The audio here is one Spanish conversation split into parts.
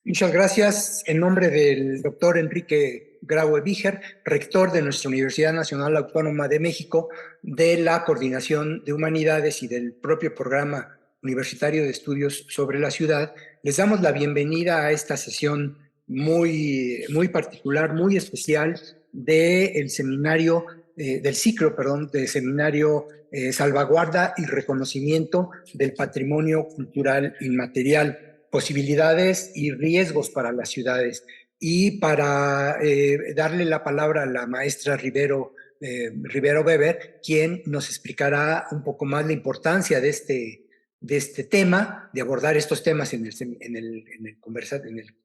Muchas gracias. En nombre del doctor Enrique Graue Víger, rector de nuestra Universidad Nacional Autónoma de México, de la Coordinación de Humanidades y del propio Programa Universitario de Estudios sobre la Ciudad, les damos la bienvenida a esta sesión muy particular, muy especial del seminario, del ciclo, de seminario Salvaguarda y Reconocimiento del Patrimonio Cultural Inmaterial, posibilidades y riesgos para las ciudades. Y para darle la palabra a la maestra Rivero Weber, quien nos explicará un poco más la importancia de este tema, de abordar estos temas en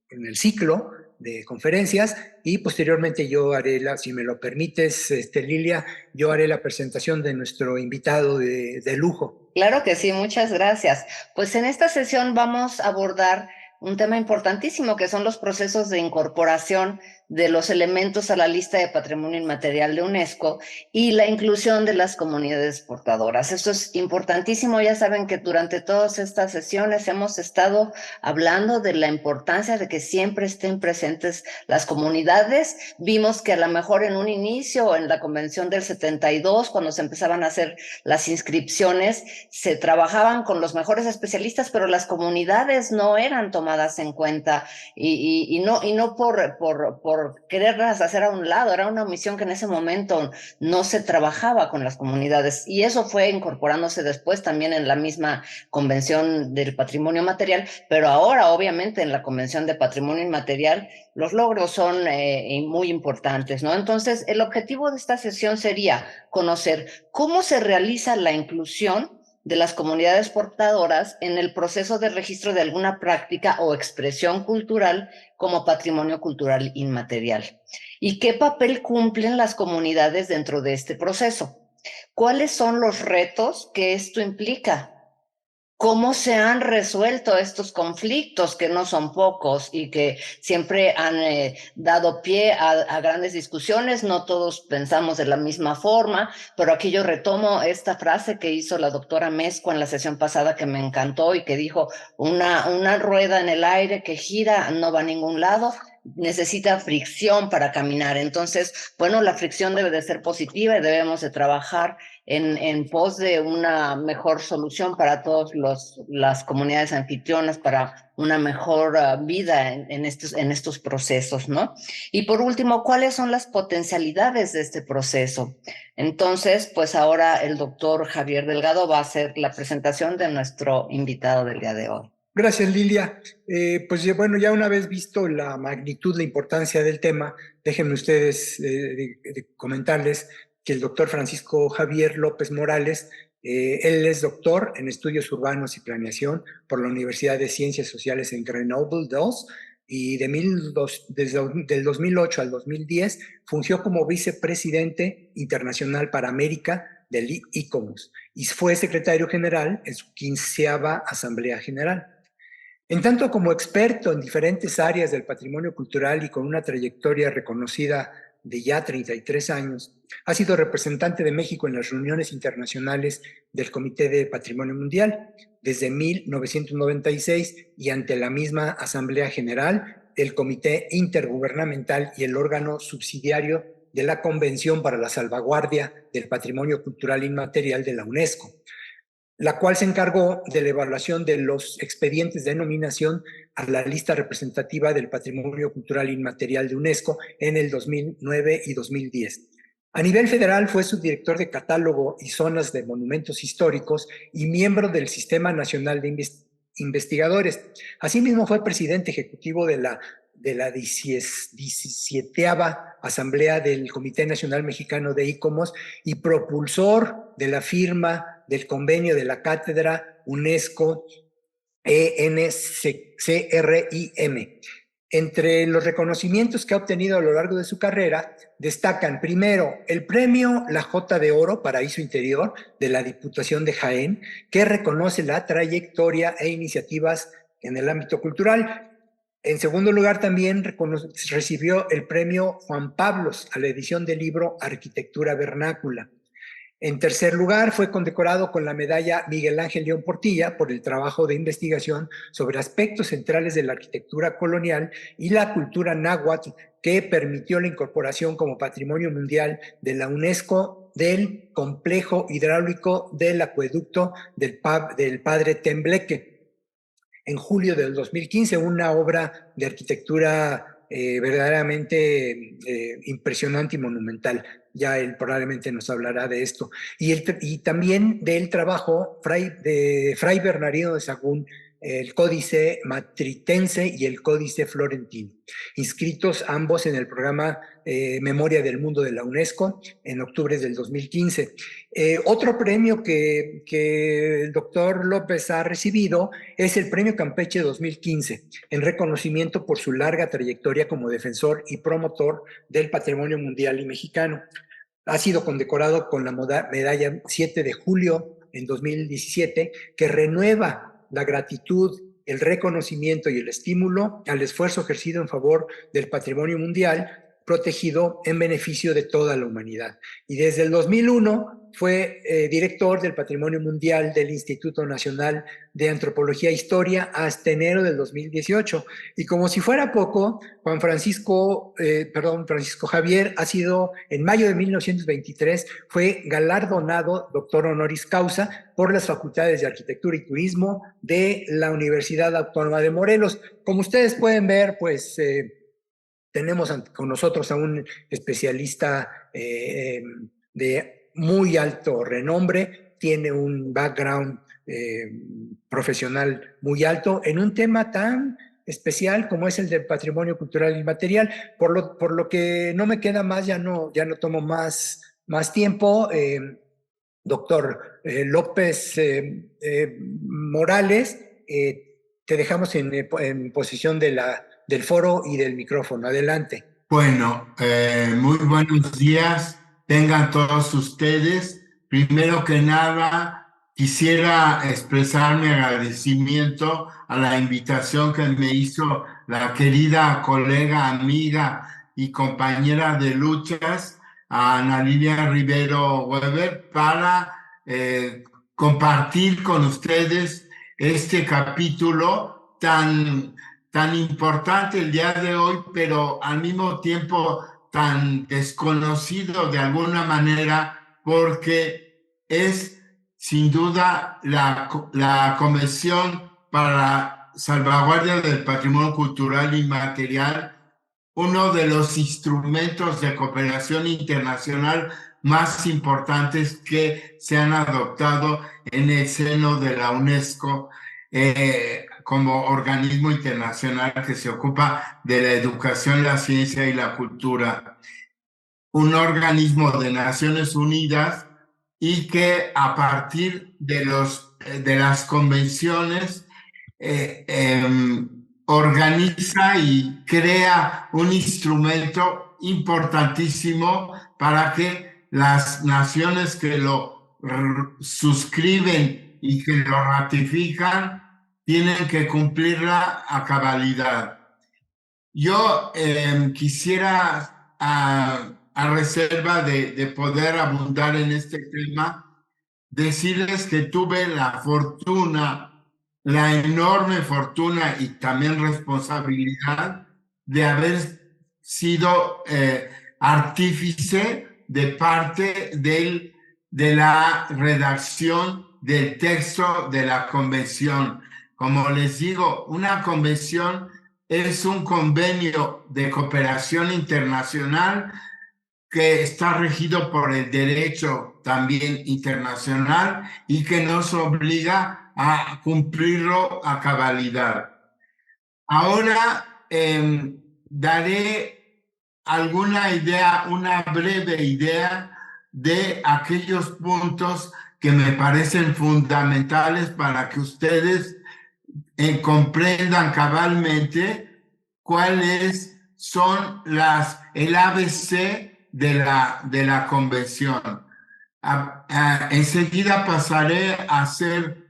el ciclo de conferencias, y posteriormente yo haré, si me lo permites, Lilia, yo haré la presentación de nuestro invitado de lujo. Claro que sí, muchas gracias. Pues en esta sesión vamos a abordar un tema importantísimo que son los procesos de incorporación de los elementos a la lista de Patrimonio Inmaterial de UNESCO y la inclusión de las comunidades portadoras. Esto es importantísimo. Ya saben que durante todas estas sesiones hemos estado hablando de la importancia de que siempre estén presentes las comunidades. Vimos que a lo mejor en un inicio, en la convención del 72, cuando se empezaban a hacer las inscripciones, se trabajaban con los mejores especialistas, pero las comunidades no eran tomadas en cuenta y no por quererlas hacer a un lado, era una omisión que en ese momento no se trabajaba con las comunidades, y eso fue incorporándose después también en la misma Convención del Patrimonio Material, pero ahora obviamente en la Convención de Patrimonio Inmaterial los logros son muy importantes, ¿no? Entonces, el objetivo de esta sesión sería conocer cómo se realiza la inclusión de las comunidades portadoras en el proceso de registro de alguna práctica o expresión cultural como patrimonio cultural inmaterial. ¿Y qué papel cumplen las comunidades dentro de este proceso? ¿Cuáles son los retos que esto implica? ¿Cómo se han resuelto estos conflictos, que no son pocos y que siempre han dado pie a grandes discusiones? No todos pensamos de la misma forma, pero aquí yo retomo esta frase que hizo la doctora Mezcua en la sesión pasada, que me encantó, y que dijo: una rueda en el aire que gira no va a ningún lado, necesita fricción para caminar. Entonces, bueno, la fricción debe de ser positiva y debemos de trabajar en pos de una mejor solución para todas las comunidades anfitrionas, para una mejor vida en estos procesos, ¿no? Y por último, ¿cuáles son las potencialidades de este proceso? Entonces, pues ahora el doctor Javier Delgado va a hacer la presentación de nuestro invitado del día de hoy. Gracias, Lilia. Pues bueno, ya una vez visto la magnitud, la importancia del tema, déjenme ustedes comentarles que el doctor Francisco Javier López Morales, él es doctor en Estudios Urbanos y Planeación por la Universidad de Ciencias Sociales en Grenoble 2, y desde el 2008 al 2010 fungió como vicepresidente internacional para América del ICOMOS y fue secretario general en su 15ª Asamblea General. En tanto, como experto en diferentes áreas del patrimonio cultural y con una trayectoria reconocida de ya 33 años, ha sido representante de México en las reuniones internacionales del Comité de Patrimonio Mundial desde 1996 y ante la misma Asamblea General, el Comité Intergubernamental y el órgano subsidiario de la Convención para la Salvaguardia del Patrimonio Cultural Inmaterial de la UNESCO, la cual se encargó de la evaluación de los expedientes de nominación a la lista representativa del Patrimonio Cultural Inmaterial de UNESCO en el 2009 y 2010. A nivel federal fue subdirector de Catálogo y Zonas de Monumentos Históricos y miembro del Sistema Nacional de Investigadores. Asimismo fue presidente ejecutivo de la 17ª Asamblea del Comité Nacional Mexicano de ICOMOS y propulsor de la firma del convenio de la Cátedra UNESCO ENCRIM. Entre los reconocimientos que ha obtenido a lo largo de su carrera destacan, primero, el premio La Jota de Oro, Paraíso Interior, de la Diputación de Jaén, que reconoce la trayectoria e iniciativas en el ámbito cultural. En segundo lugar, también recibió el premio Juan Pablos a la edición del libro Arquitectura Vernácula. En tercer lugar, fue condecorado con la medalla Miguel Ángel León Portilla por el trabajo de investigación sobre aspectos centrales de la arquitectura colonial y la cultura náhuatl, que permitió la incorporación como patrimonio mundial de la UNESCO del complejo hidráulico del acueducto del Padre Tembleque. En julio del 2015, una obra de arquitectura verdaderamente impresionante y monumental. Ya él probablemente nos hablará de esto. Y también del trabajo de Fray Bernardino de Sahagún, el Códice Matritense y el Códice Florentino, inscritos ambos en el programa Memoria del Mundo de la UNESCO en octubre del 2015. Otro premio que el doctor López ha recibido es el Premio Campeche 2015, en reconocimiento por su larga trayectoria como defensor y promotor del patrimonio mundial y mexicano. Ha sido condecorado con la medalla 7 de julio en 2017, que renueva la gratitud, el reconocimiento y el estímulo al esfuerzo ejercido en favor del patrimonio mundial protegido en beneficio de toda la humanidad. Y desde el 2001 fue director del Patrimonio Mundial del Instituto Nacional de Antropología e Historia hasta enero del 2018. Y como si fuera poco, Francisco Javier ha sido, en mayo de 1923, fue galardonado doctor honoris causa por las Facultades de Arquitectura y Turismo de la Universidad Autónoma de Morelos. Como ustedes pueden ver, pues tenemos con nosotros a un especialista de muy alto renombre, tiene un background profesional muy alto en un tema tan especial como es el del patrimonio cultural inmaterial, por lo que no me queda más, ya no tomo más tiempo. Doctor López Morales, te dejamos en posición del foro y del micrófono. Adelante. Bueno, muy buenos días tengan todos ustedes. Primero que nada, quisiera expresar mi agradecimiento a la invitación que me hizo la querida colega, amiga y compañera de luchas, a Ana Lilia Rivero Weber, para compartir con ustedes este capítulo tan importante el día de hoy, pero al mismo tiempo tan desconocido de alguna manera, porque es sin duda la Convención para la Salvaguardia del Patrimonio Cultural Inmaterial, uno de los instrumentos de cooperación internacional más importantes que se han adoptado en el seno de la UNESCO, como organismo internacional que se ocupa de la educación, la ciencia y la cultura. Un organismo de Naciones Unidas y que a partir de las convenciones organiza y crea un instrumento importantísimo para que las naciones que lo suscriben y que lo ratifican tienen que cumplirla a cabalidad. Yo quisiera, a reserva de poder abundar en este tema, decirles que tuve la enorme fortuna y también responsabilidad de haber sido artífice de parte de la redacción del texto de la convención. Como les digo, una convención es un convenio de cooperación internacional que está regido por el derecho también internacional y que nos obliga a cumplirlo a cabalidad. Ahora daré una breve idea de aquellos puntos que me parecen fundamentales para que ustedes comprendan cabalmente cuáles son el ABC de la convención. Enseguida pasaré a hacer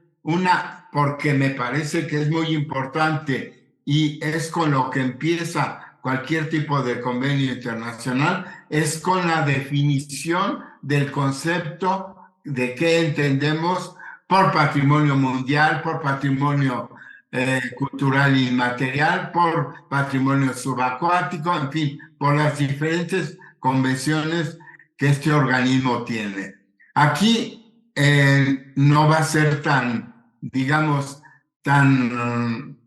porque me parece que es muy importante y es con lo que empieza cualquier tipo de convenio internacional, es con la definición del concepto de qué entendemos por patrimonio mundial, por patrimonio cultural inmaterial, por patrimonio subacuático, en fin, por las diferentes convenciones que este organismo tiene. Aquí no va a ser tan, digamos, tan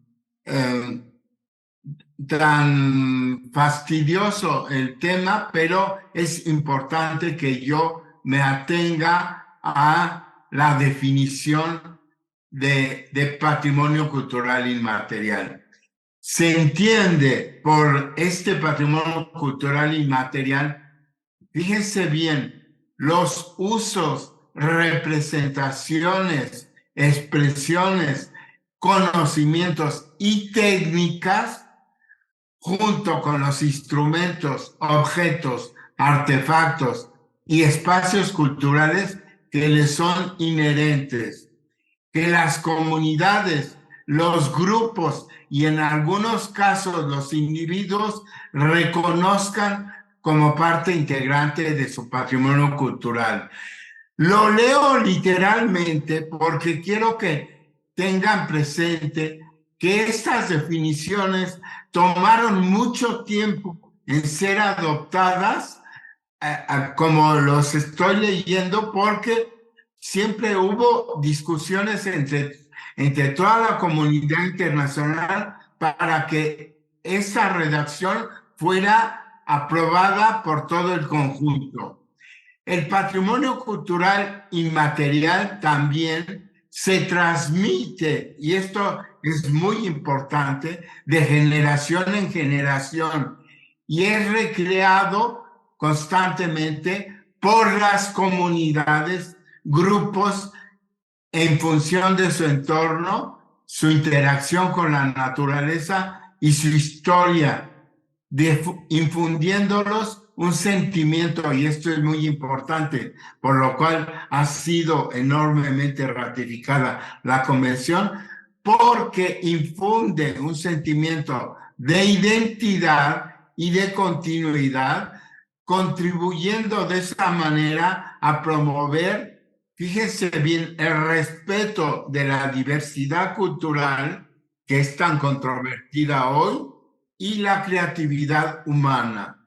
fastidioso el tema, pero es importante que yo me atenga a la definición de patrimonio cultural inmaterial. Se entiende por este patrimonio cultural inmaterial, fíjense bien, los usos, representaciones, expresiones, conocimientos y técnicas junto con los instrumentos, objetos, artefactos y espacios culturales que les son inherentes, que las comunidades, los grupos y en algunos casos los individuos reconozcan como parte integrante de su patrimonio cultural. Lo leo literalmente porque quiero que tengan presente que estas definiciones tomaron mucho tiempo en ser adoptadas, como los estoy leyendo, porque siempre hubo discusiones entre toda la comunidad internacional para que esa redacción fuera aprobada por todo el conjunto. El patrimonio cultural inmaterial también se transmite, y esto es muy importante, de generación en generación, y es recreado constantemente por las comunidades, grupos, en función de su entorno, su interacción con la naturaleza y su historia, infundiéndolos un sentimiento, y esto es muy importante, por lo cual ha sido enormemente ratificada la convención, porque infunde un sentimiento de identidad y de continuidad, contribuyendo de esa manera a promover, fíjense bien, el respeto de la diversidad cultural que es tan controvertida hoy y la creatividad humana.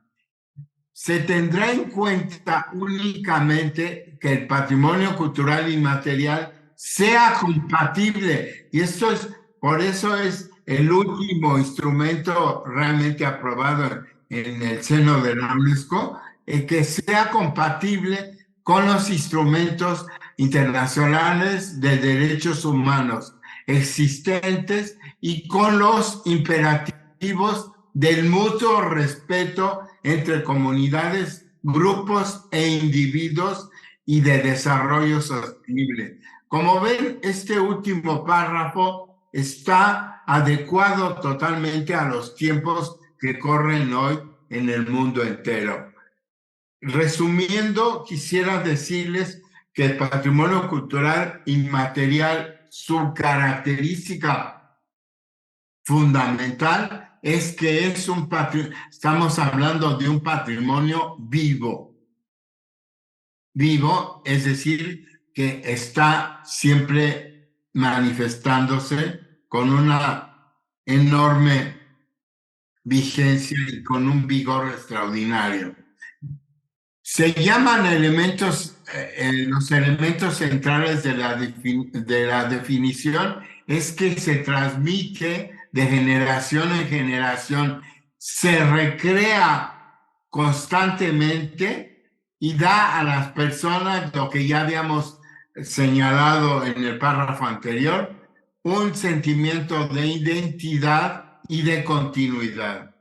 Se tendrá en cuenta únicamente que el patrimonio cultural inmaterial sea compatible, y esto es, por eso es el último instrumento realmente aprobado en el seno de la UNESCO, que sea compatible con los instrumentos internacionales de derechos humanos existentes y con los imperativos del mutuo respeto entre comunidades, grupos e individuos y de desarrollo sostenible. Como ven, este último párrafo está adecuado totalmente a los tiempos que corren hoy en el mundo entero. Resumiendo, quisiera decirles que el patrimonio cultural inmaterial, su característica fundamental es que es un patrimonio, estamos hablando de un patrimonio vivo. Vivo, es decir, que está siempre manifestándose con una enorme vigencia y con un vigor extraordinario. Se llaman elementos, los elementos centrales de la definición es que se transmite de generación en generación, se recrea constantemente y da a las personas lo que ya habíamos señalado en el párrafo anterior, un sentimiento de identidad y de continuidad.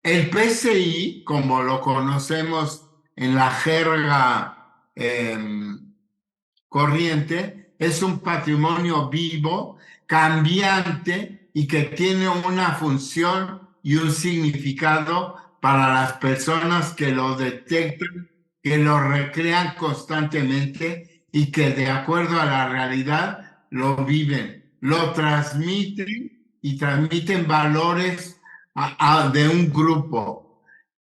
El PCI, como lo conocemos en la jerga corriente, es un patrimonio vivo, cambiante y que tiene una función y un significado para las personas que lo detectan, que lo recrean constantemente y que de acuerdo a la realidad lo viven, lo transmiten y transmiten valores de un grupo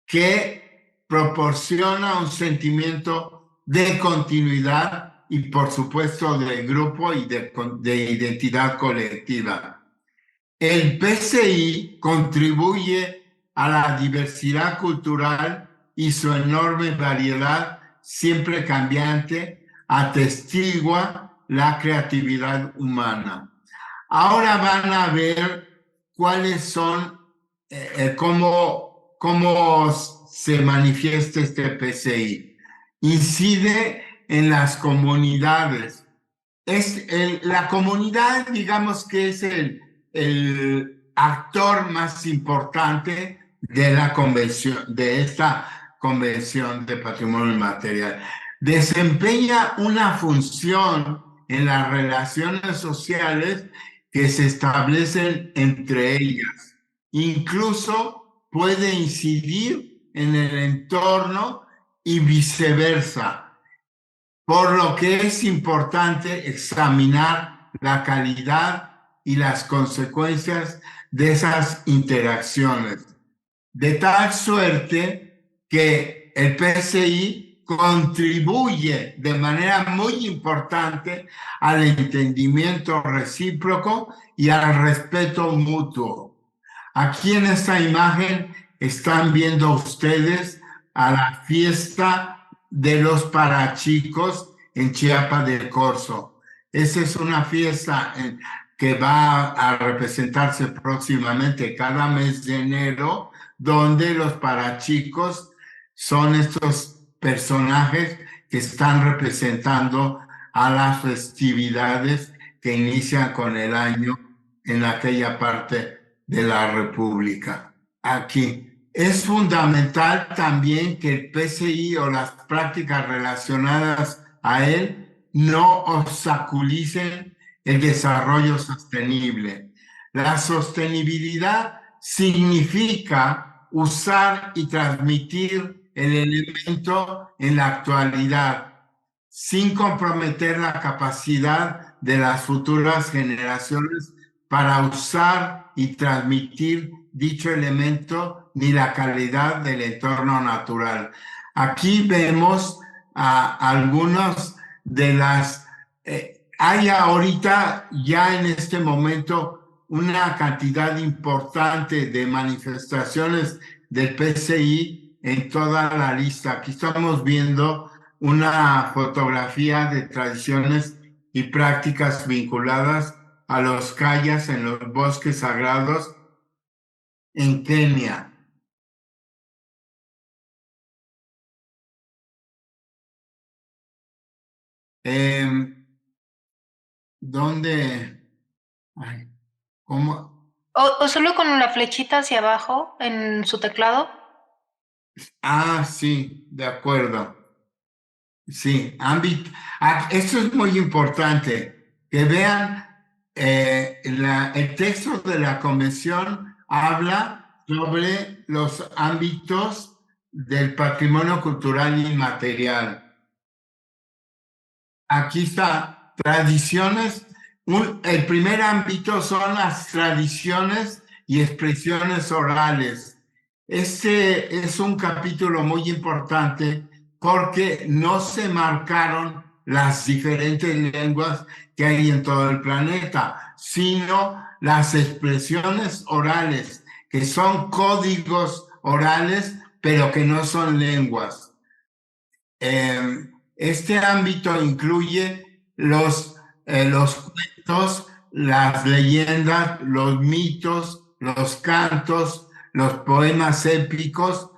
que proporciona un sentimiento de continuidad y, por supuesto, de grupo y de identidad colectiva. El PCI contribuye a la diversidad cultural y su enorme variedad, siempre cambiante, atestigua la creatividad humana. Ahora van a ver cuáles son, cómo se manifiesta este PCI. Incide en las comunidades. La comunidad, digamos que es el actor más importante de la convención, de esta Convención de Patrimonio Inmaterial. Desempeña una función en las relaciones sociales que se establecen entre ellas. Incluso puede incidir en el entorno y viceversa, por lo que es importante examinar la calidad y las consecuencias de esas interacciones, de tal suerte que el PCI contribuye de manera muy importante al entendimiento recíproco y al respeto mutuo. Aquí en esta imagen están viendo ustedes a la fiesta de los parachicos en Chiapa de Corzo. Esa es una fiesta que va a representarse próximamente cada mes de enero, donde los parachicos son estos personajes que están representando a las festividades que inician con el año en aquella parte de la República. Aquí es fundamental también que el PCI o las prácticas relacionadas a él no obstaculicen el desarrollo sostenible. La sostenibilidad significa usar y transmitir el elemento en la actualidad, sin comprometer la capacidad de las futuras generaciones para usar y transmitir dicho elemento ni la calidad del entorno natural. Aquí vemos algunos de las... hay ahorita ya en este momento una cantidad importante de manifestaciones del PCI en toda la lista. Aquí estamos viendo una fotografía de tradiciones y prácticas vinculadas a los kayaks en los bosques sagrados en Kenia. ¿Dónde? Ay, ¿cómo? ¿O solo con la flechita hacia abajo en su teclado? Ah, sí, de acuerdo. Sí, esto es muy importante, que vean el texto de la convención habla sobre los ámbitos del patrimonio cultural inmaterial. Aquí está, tradiciones. El primer ámbito son las tradiciones y expresiones orales. Este es un capítulo muy importante porque no se marcaron las diferentes lenguas que hay en todo el planeta, sino las expresiones orales, que son códigos orales, pero que no son lenguas. Este ámbito incluye los cuentos, las leyendas, los mitos, los cantos, los poemas épicos,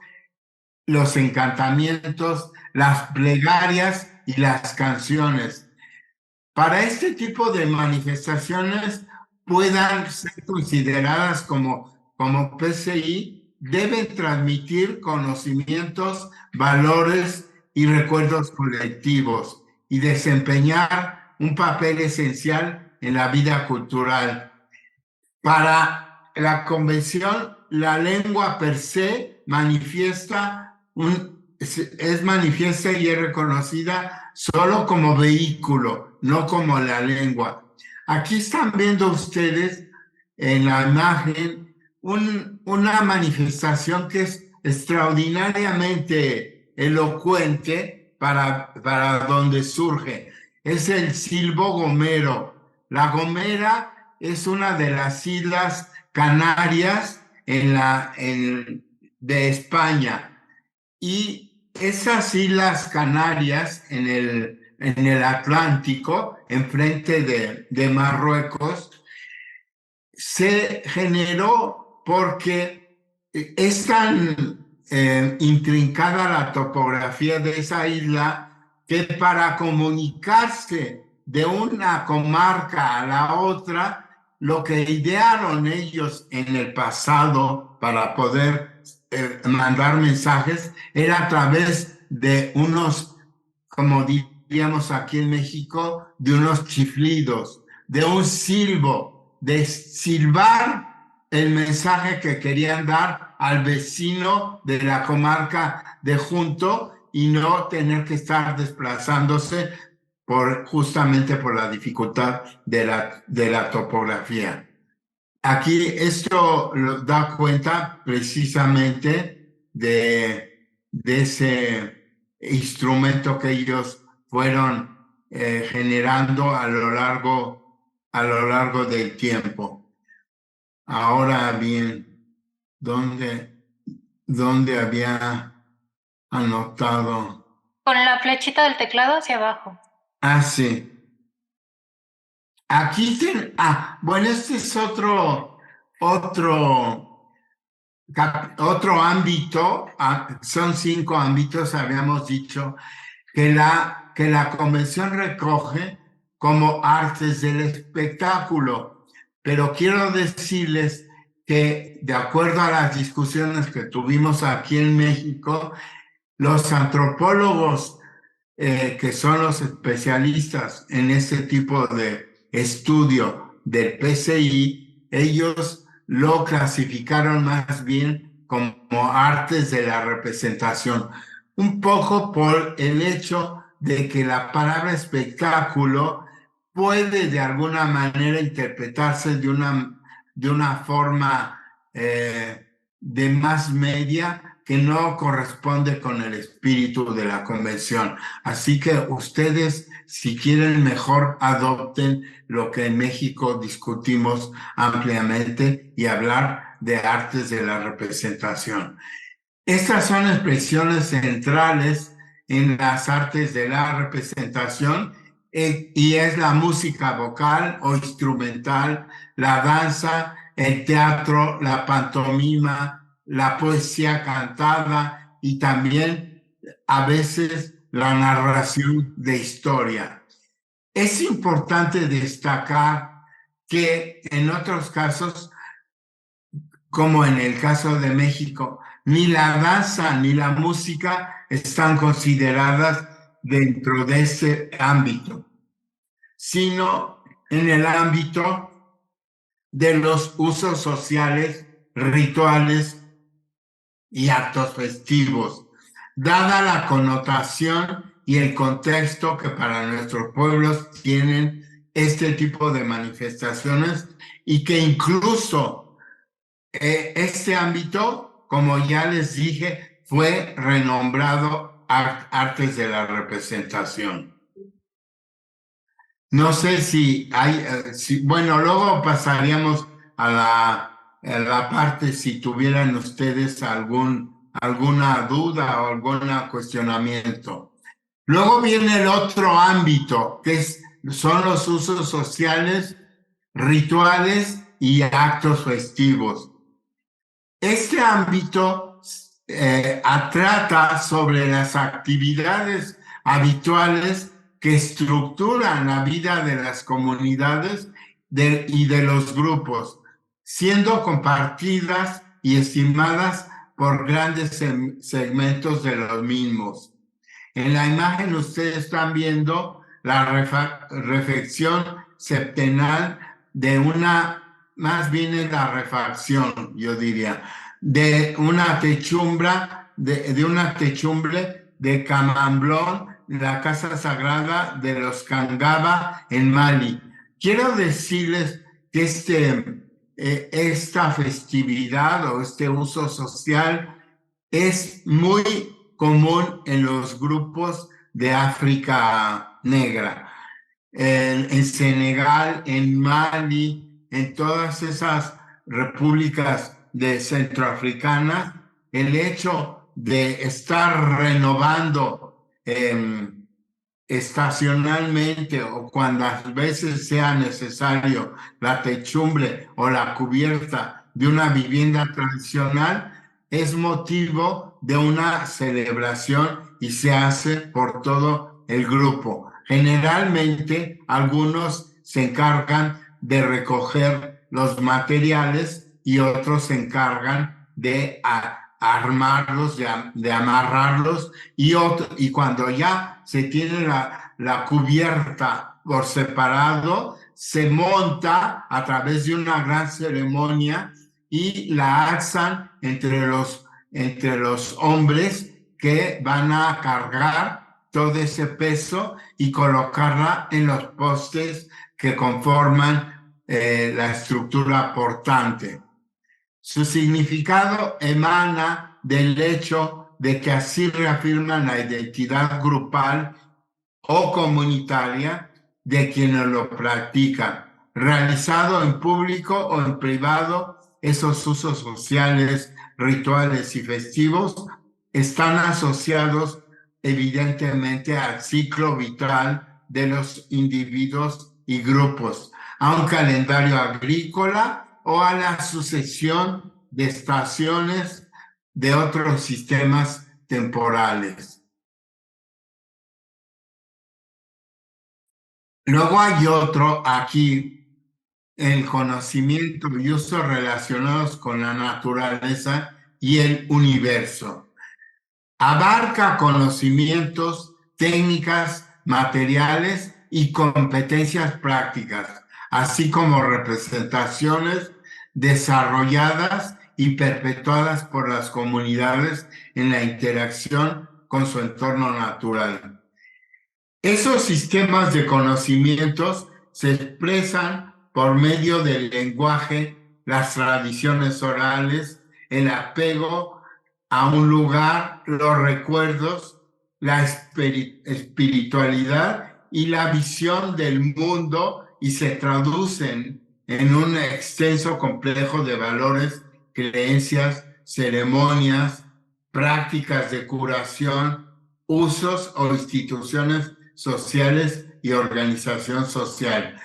los encantamientos, las plegarias y las canciones. Para este tipo de manifestaciones puedan ser consideradas como PCI, deben transmitir conocimientos, valores y recuerdos colectivos y desempeñar un papel esencial en la vida cultural. Para la convención, la lengua per se es manifiesta y es reconocida solo como vehículo, no como la lengua. Aquí están viendo ustedes en la imagen una manifestación que es extraordinariamente elocuente para donde surge. Es el silbo gomero. La Gomera es una de las islas Canarias de España. Y esas islas Canarias en el Atlántico, enfrente de Marruecos, se generó porque es tan intrincada la topografía de esa isla que para comunicarse de una comarca a la otra, lo que idearon ellos en el pasado para poder mandar mensajes era a través de unos, como diríamos aquí en México, de unos chiflidos, de un silbo, de silbar el mensaje que querían dar al vecino de la comarca de junto y no tener que estar desplazándose justamente por la dificultad de la topografía. Aquí esto da cuenta precisamente de ese instrumento que ellos fueron generando a lo largo del tiempo. Ahora bien, ¿dónde había anotado? Con la flechita del teclado hacia abajo. Ah, sí. Aquí bueno, este es otro ámbito. Son 5 ámbitos, habíamos dicho, que la convención recoge como artes del espectáculo. Pero quiero decirles que, de acuerdo a las discusiones que tuvimos aquí en México, los antropólogos que son los especialistas en este tipo de estudio del PCI, ellos lo clasificaron más bien como artes de la representación, un poco por el hecho de que la palabra espectáculo puede de alguna manera interpretarse de una forma de más media que no corresponde con el espíritu de la convención. Así que ustedes, si quieren, mejor adopten lo que en México discutimos ampliamente y hablar de artes de la representación. Estas son expresiones centrales en las artes de la representación y es la música vocal o instrumental, la danza, el teatro, la pantomima, la poesía cantada y también a veces la narración de historia. Es importante destacar que en otros casos, como en el caso de México, ni la danza ni la música están consideradas dentro de ese ámbito, sino en el ámbito de los usos sociales, rituales y actos festivos, dada la connotación y el contexto que para nuestros pueblos tienen este tipo de manifestaciones y que incluso este ámbito, como ya les dije, fue renombrado artes de la representación. No sé si hay, bueno, luego pasaríamos a la parte si tuvieran ustedes alguna duda o algún cuestionamiento. Luego viene el otro ámbito, que son los usos sociales, rituales y actos festivos. Este ámbito trata sobre las actividades habituales que estructuran la vida de las comunidades y de los grupos, siendo compartidas y estimadas por grandes segmentos de los mismos. En la imagen ustedes están viendo la reflexión septenal de más bien es la refacción, yo diría, de una techumbre de Camamblón, la casa sagrada de los Kangaba en Mali. Quiero decirles que esta festividad o este uso social es muy común en los grupos de África negra. En Senegal, en Mali, en todas esas repúblicas centroafricanas, el hecho de estar renovando estacionalmente o cuando a veces sea necesario la techumbre o la cubierta de una vivienda tradicional es motivo de una celebración y se hace por todo el grupo. Generalmente algunos se encargan de recoger los materiales y otros se encargan de armarlos, de amarrarlos y cuando ya se tiene la cubierta por separado, se monta a través de una gran ceremonia y la alzan entre los hombres que van a cargar todo ese peso y colocarla en los postes que conforman la estructura portante. Su significado emana del hecho de que así reafirman la identidad grupal o comunitaria de quienes lo practican. Realizado en público o en privado, esos usos sociales, rituales y festivos están asociados evidentemente al ciclo vital de los individuos y grupos, a un calendario agrícola o a la sucesión de estaciones de otros sistemas temporales. Luego hay otro aquí, el conocimiento y usos relacionados con la naturaleza y el universo. Abarca conocimientos, técnicas, materiales y competencias prácticas, así como representaciones desarrolladas y perpetuadas por las comunidades en la interacción con su entorno natural. Esos sistemas de conocimientos se expresan por medio del lenguaje, las tradiciones orales, el apego a un lugar, los recuerdos, la espiritualidad y la visión del mundo y se traducen en un extenso complejo de valores, creencias, ceremonias, prácticas de curación, usos o instituciones sociales y organización social.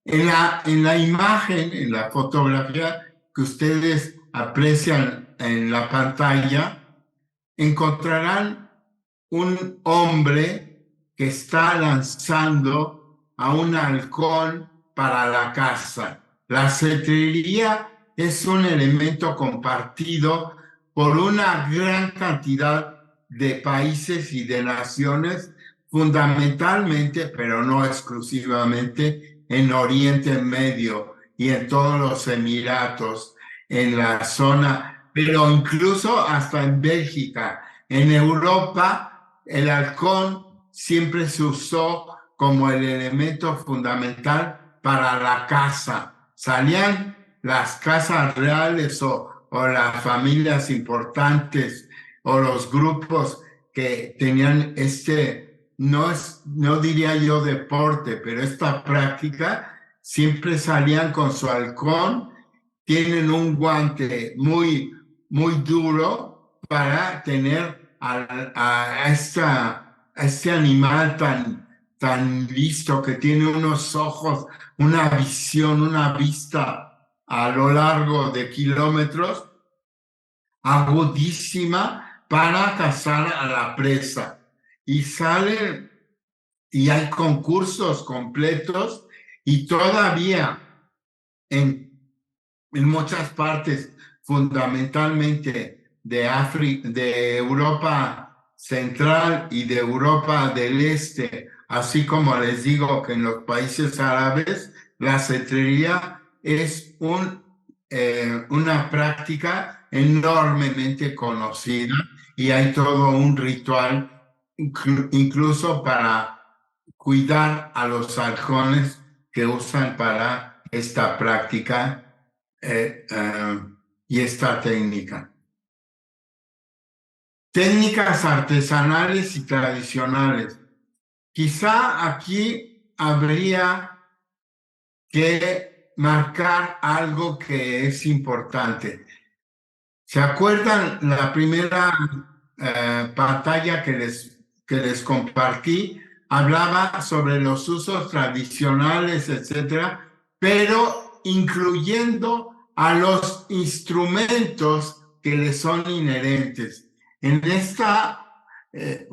En la imagen, en la fotografía que ustedes aprecian en la pantalla, encontrarán un hombre que está lanzando a un halcón para la caza. La cetrería es un elemento compartido por una gran cantidad de países y de naciones, fundamentalmente, pero no exclusivamente, en Oriente Medio y en todos los Emiratos, en la zona, pero incluso hasta en Bélgica. En Europa, el halcón siempre se usó como el elemento fundamental para la caza. Salían las casas reales o las familias importantes o los grupos que tenían no diría yo deporte, pero esta práctica, siempre salían con su halcón, tienen un guante muy, muy duro para tener a este animal tan listo, que tiene unos ojos, una visión, una vista a lo largo de kilómetros, agudísima para cazar a la presa. Y sale y hay concursos completos y todavía en muchas partes, fundamentalmente de Europa Central y de Europa del Este, así como les digo que en los países árabes, la cetrería es una práctica enormemente conocida y hay todo un ritual incluso para cuidar a los halcones que usan para esta práctica y esta técnica. Técnicas artesanales y tradicionales. Quizá aquí habría que marcar algo que es importante. ¿Se acuerdan la primera pantalla que les compartí? Hablaba sobre los usos tradicionales, etcétera, pero incluyendo a los instrumentos que les son inherentes. En esta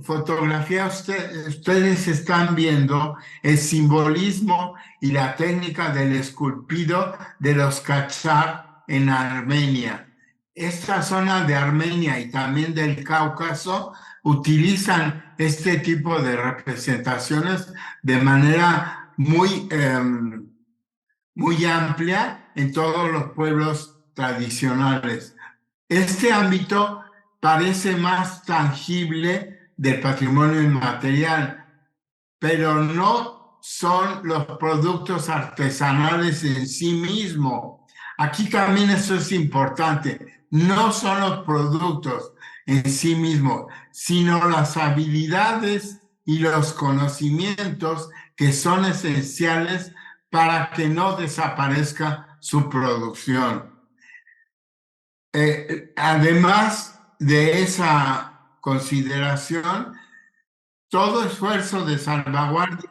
fotografía ustedes están viendo el simbolismo y la técnica del esculpido de los Kachar en Armenia. Esta zona de Armenia y también del Cáucaso utilizan este tipo de representaciones de manera muy amplia en todos los pueblos tradicionales. Este ámbito parece más tangible del patrimonio inmaterial, pero no son los productos artesanales en sí mismos. Aquí también eso es importante. No son los productos en sí mismos, sino las habilidades y los conocimientos que son esenciales para que no desaparezca su producción. Además de esa consideración, todo esfuerzo de salvaguardia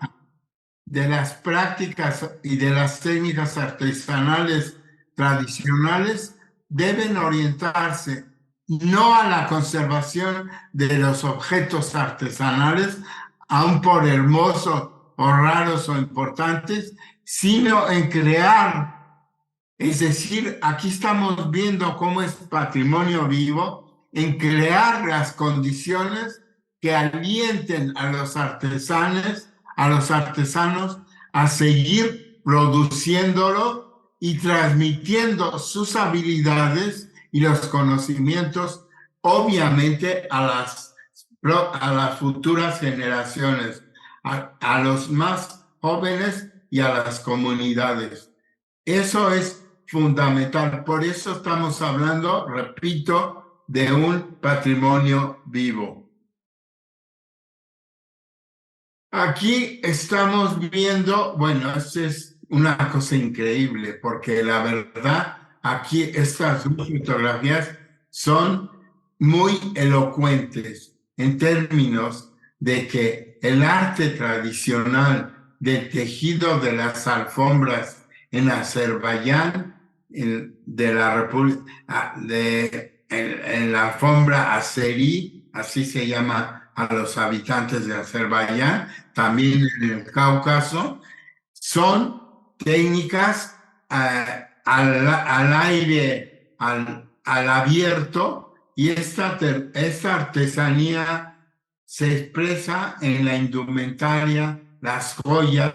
de las prácticas y de las técnicas artesanales tradicionales deben orientarse no a la conservación de los objetos artesanales, aun por hermosos o raros o importantes, sino en crear. Es decir, aquí estamos viendo cómo es patrimonio vivo, en crear las condiciones que alienten a los artesanos a seguir produciéndolo y transmitiendo sus habilidades y los conocimientos, obviamente, a las futuras generaciones, a los más jóvenes y a las comunidades. Eso es fundamental. Por eso estamos hablando, repito, de un patrimonio vivo. Aquí estamos viendo, bueno, esto es una cosa increíble, porque la verdad, aquí estas dos fotografías son muy elocuentes en términos de que el arte tradicional del tejido de las alfombras en Azerbaiyán, de la República, en la alfombra azerí, así se llama a los habitantes de Azerbaiyán, también en el Cáucaso, son técnicas al aire, al abierto, y esta artesanía se expresa en la indumentaria, las joyas,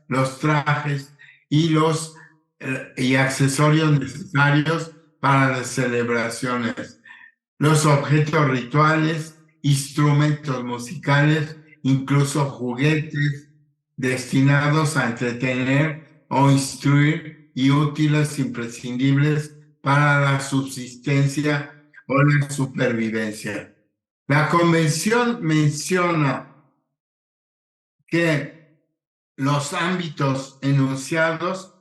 los trajes y accesorios necesarios para las celebraciones, los objetos rituales, instrumentos musicales, incluso juguetes destinados a entretener o instruir y útiles imprescindibles para la subsistencia o la supervivencia. La convención menciona que los ámbitos enunciados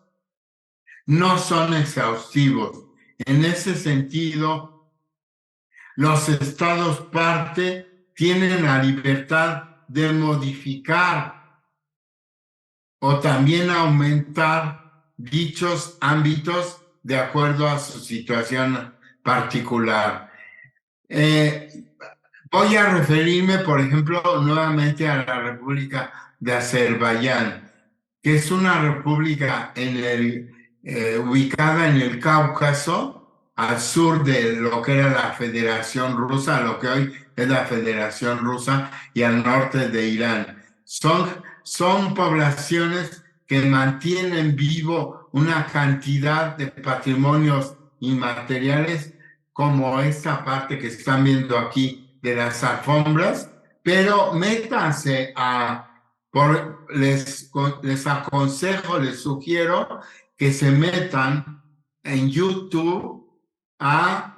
no son exhaustivos. En ese sentido, los estados parte tienen la libertad de modificar o también aumentar dichos ámbitos de acuerdo a su situación particular. Voy a referirme, por ejemplo, nuevamente a la República de Azerbaiyán, que es una república ubicada en el Cáucaso, al sur de lo que era la Federación Rusa, lo que hoy es la Federación Rusa, y al norte de Irán. Son poblaciones que mantienen vivo una cantidad de patrimonios inmateriales, como esta parte que están viendo aquí de las alfombras, pero métanse les aconsejo, les sugiero que se metan en YouTube a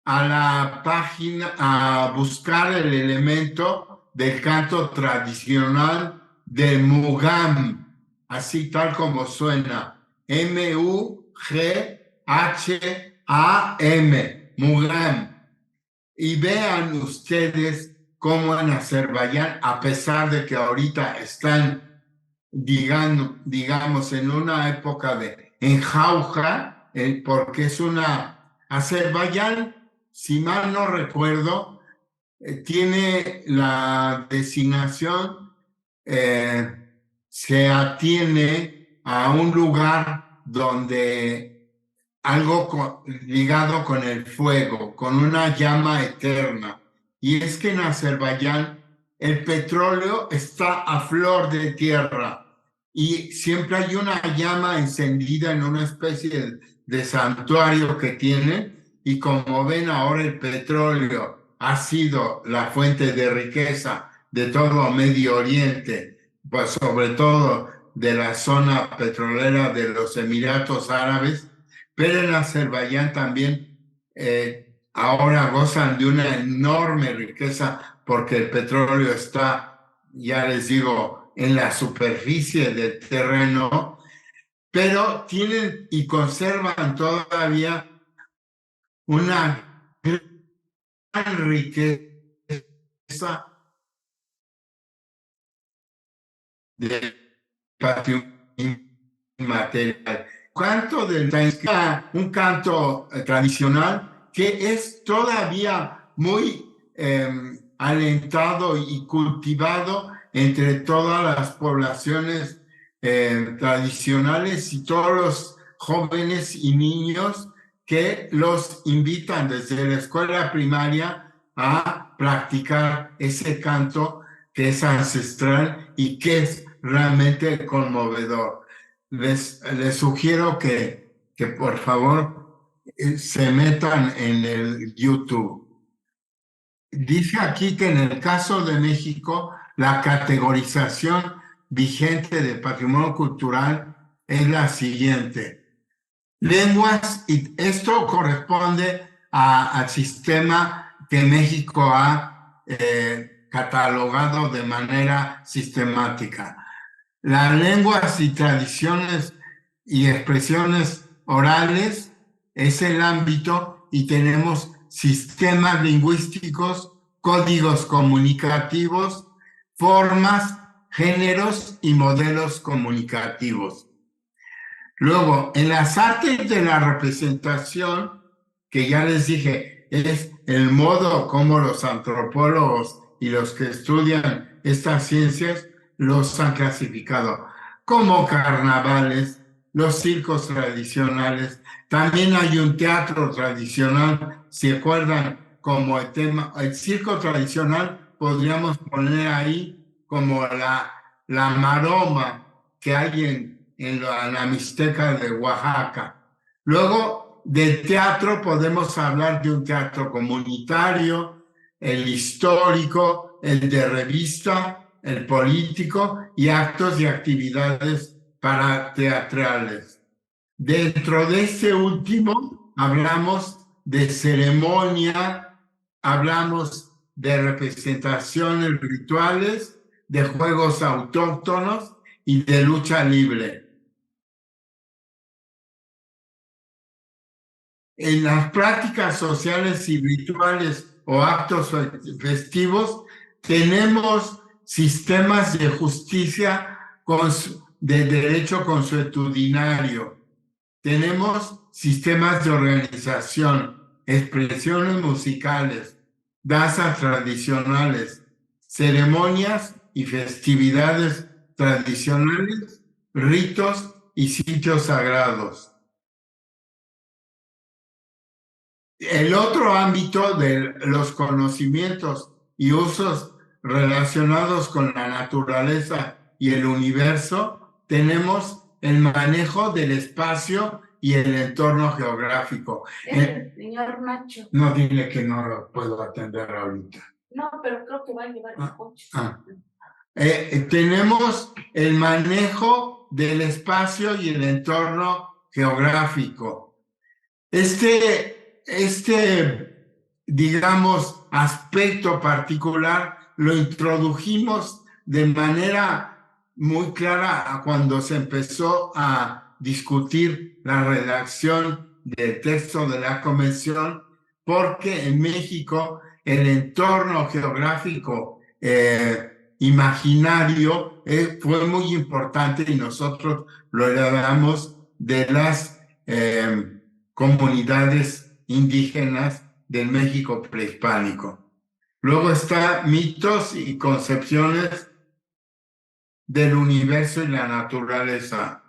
la página, a buscar el elemento del canto tradicional de Mugham, así tal como suena, M-U-G-H-A-M, Mugham. Y vean ustedes cómo en Azerbaiyán, a pesar de que ahorita están, digamos, en una época de enjauja, porque es Azerbaiyán, si mal no recuerdo, tiene la designación, se atiene a un lugar donde algo ligado con el fuego, con una llama eterna. Y es que en Azerbaiyán el petróleo está a flor de tierra y siempre hay una llama encendida en una especie de santuario que tiene. Y como ven ahora, el petróleo ha sido la fuente de riqueza de todo Medio Oriente, pues sobre todo de la zona petrolera de los Emiratos Árabes, pero en Azerbaiyán también ahora gozan de una enorme riqueza porque el petróleo está, ya les digo, en la superficie del terreno, pero tienen y conservan todavía una gran riqueza de patrimonio inmaterial. Un canto tradicional que es todavía muy alentado y cultivado entre todas las poblaciones tradicionales y todos los jóvenes y niños que los invitan desde la escuela primaria a practicar ese canto que es ancestral y que es realmente conmovedor. Les sugiero que por favor se metan en el YouTube. Dice aquí que en el caso de México, la categorización vigente de patrimonio cultural es la siguiente. Lenguas, y esto corresponde al sistema que México ha catalogado de manera sistemática. Las lenguas y tradiciones y expresiones orales es el ámbito y tenemos sistemas lingüísticos, códigos comunicativos, formas, géneros y modelos comunicativos. Luego, en las artes de la representación, que ya les dije, es el modo como los antropólogos y los que estudian estas ciencias los han clasificado como carnavales, los circos tradicionales. También hay un teatro tradicional, si acuerdan, como el tema, el circo tradicional, podríamos poner ahí como la maroma que hay en la Mixteca de Oaxaca. Luego, del teatro podemos hablar de un teatro comunitario, el histórico, el de revista, el político y actos y actividades parateatrales. Dentro de este último, hablamos de ceremonia, hablamos de representaciones rituales, de juegos autóctonos y de lucha libre. En las prácticas sociales y rituales o actos festivos, tenemos sistemas de justicia de derecho consuetudinario. Tenemos sistemas de organización, expresiones musicales, danzas tradicionales, ceremonias y festividades tradicionales, ritos y sitios sagrados. El otro ámbito de los conocimientos y usos relacionados con la naturaleza y el universo, tenemos el manejo del espacio y el entorno geográfico. Señor Nacho. No, dile que no lo puedo atender ahorita. No, pero creo que va a llevar el coche. Tenemos el manejo del espacio y el entorno geográfico. Este, digamos, aspecto particular lo introdujimos de manera muy clara cuando se empezó a discutir la redacción del texto de la convención, porque en México el entorno geográfico imaginario fue muy importante y nosotros lo heredamos de las comunidades indígenas del México prehispánico. Luego está mitos y concepciones del universo y la naturaleza.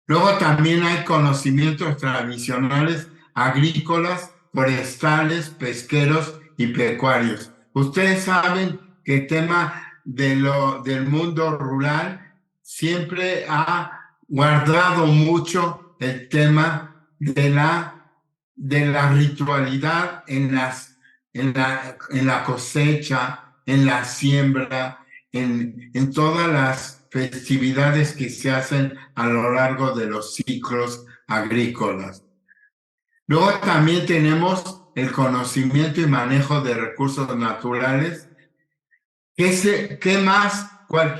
Luego también hay conocimientos tradicionales agrícolas, forestales, pesqueros y pecuarios. Ustedes saben que el tema del mundo rural siempre ha guardado mucho el tema de la ritualidad en la cosecha, en la siembra, en todas las festividades que se hacen a lo largo de los ciclos agrícolas. Luego también tenemos el conocimiento y manejo de recursos naturales. ¿Qué más?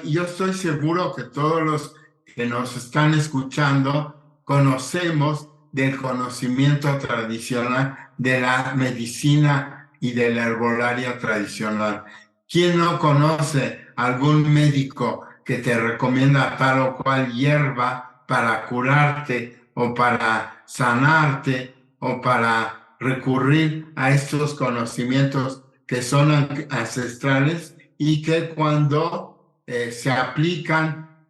Yo estoy seguro que todos los que nos están escuchando conocemos del conocimiento tradicional de la medicina y de la herbolaria tradicional. ¿Quién no conoce algún médico que te recomienda tal o cual hierba para curarte o para sanarte o para recurrir a estos conocimientos que son ancestrales y que cuando se aplican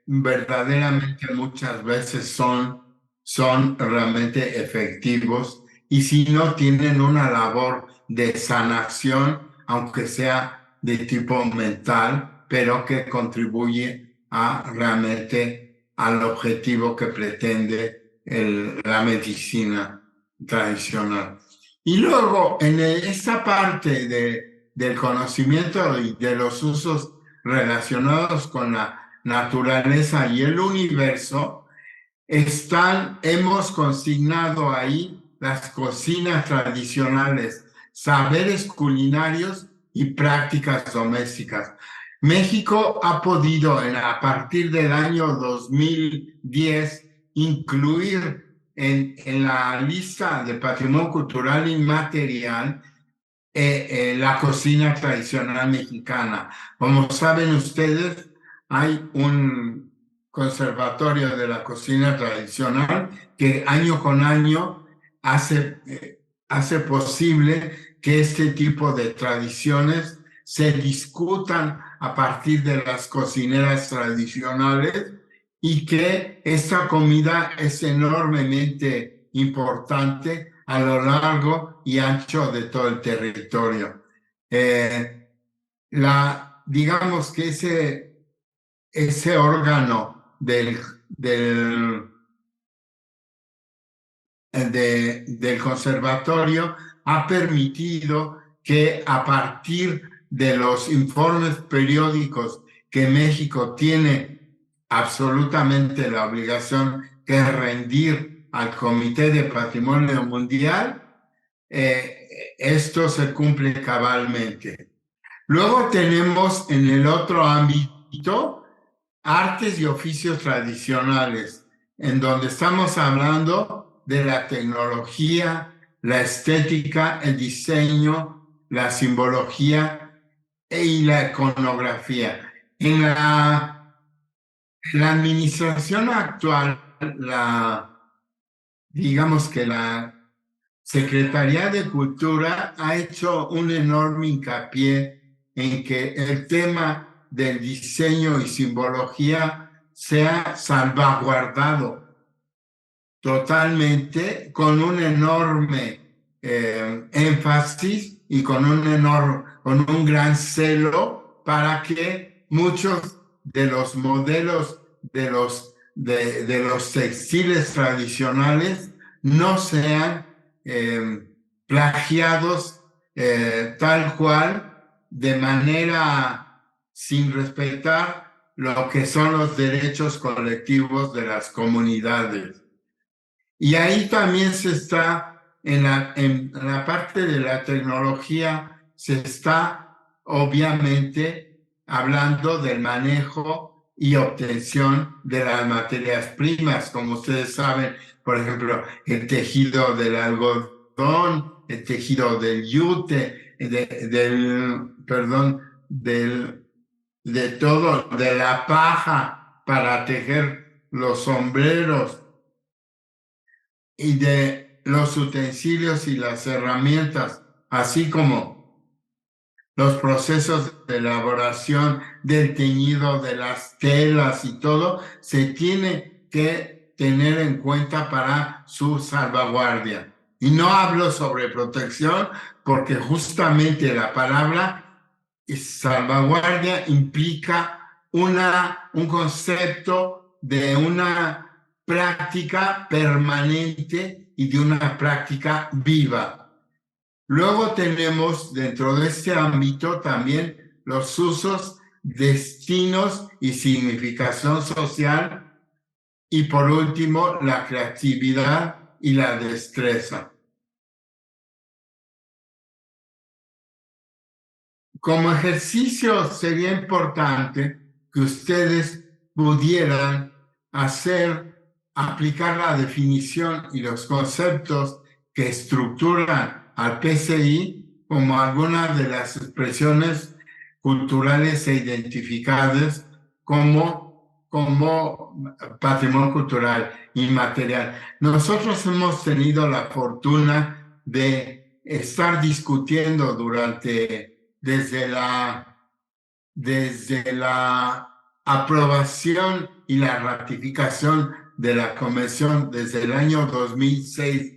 verdaderamente muchas veces son realmente efectivos, y si no tienen una labor de sanación, aunque sea de tipo mental, pero que contribuye realmente al objetivo que pretende la medicina tradicional. Y luego, en esta parte del conocimiento y de los usos relacionados con la naturaleza y el universo, hemos consignado ahí las cocinas tradicionales, saberes culinarios y prácticas domésticas. México ha podido, a partir del año 2010, incluir en la lista de patrimonio cultural inmaterial la cocina tradicional mexicana. Como saben ustedes, hay un conservatorio de la cocina tradicional que año con año hace posible que este tipo de tradiciones se discutan a partir de las cocineras tradicionales, y que esta comida es enormemente importante a lo largo y ancho de todo el territorio. Digamos que ese órgano del conservatorio ha permitido que, a partir de los informes periódicos que México tiene absolutamente la obligación que rendir al Comité de Patrimonio Mundial, esto se cumple cabalmente. Luego tenemos en el otro ámbito artes y oficios tradicionales, en donde estamos hablando de la tecnología, la estética, el diseño, la simbología y la iconografía. En la administración actual, digamos que la Secretaría de Cultura ha hecho un enorme hincapié en que el tema del diseño y simbología sea salvaguardado totalmente, con un enorme énfasis y con un gran celo, para que muchos de los modelos de los textiles tradicionales no sean plagiados tal cual, de manera sin respetar lo que son los derechos colectivos de las comunidades. Y ahí también se está en la parte de la tecnología, se está obviamente hablando del manejo y obtención de las materias primas. Como ustedes saben, por ejemplo, el tejido del algodón, el tejido del yute, de todo, de la paja para tejer los sombreros y de los utensilios y las herramientas, así como los procesos de elaboración del teñido de las telas y todo, se tiene que tener en cuenta para su salvaguardia. Y no hablo sobre protección porque justamente la palabra salvaguardia implica un concepto de una práctica permanente y de una práctica viva. Luego tenemos dentro de este ámbito también los usos, destinos y significación social. Y por último, la creatividad y la destreza. Como ejercicio sería importante que ustedes pudieran aplicar la definición y los conceptos que estructuran al PCI como algunas de las expresiones culturales e identificadas como patrimonio cultural inmaterial. Nosotros hemos tenido la fortuna de estar discutiendo desde la aprobación y la ratificación de la Convención desde el año 2006,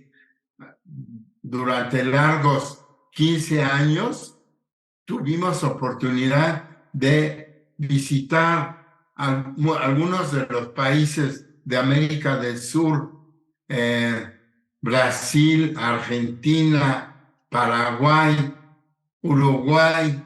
durante largos 15 años, tuvimos oportunidad de visitar algunos de los países de América del Sur, Brasil, Argentina, Paraguay, Uruguay,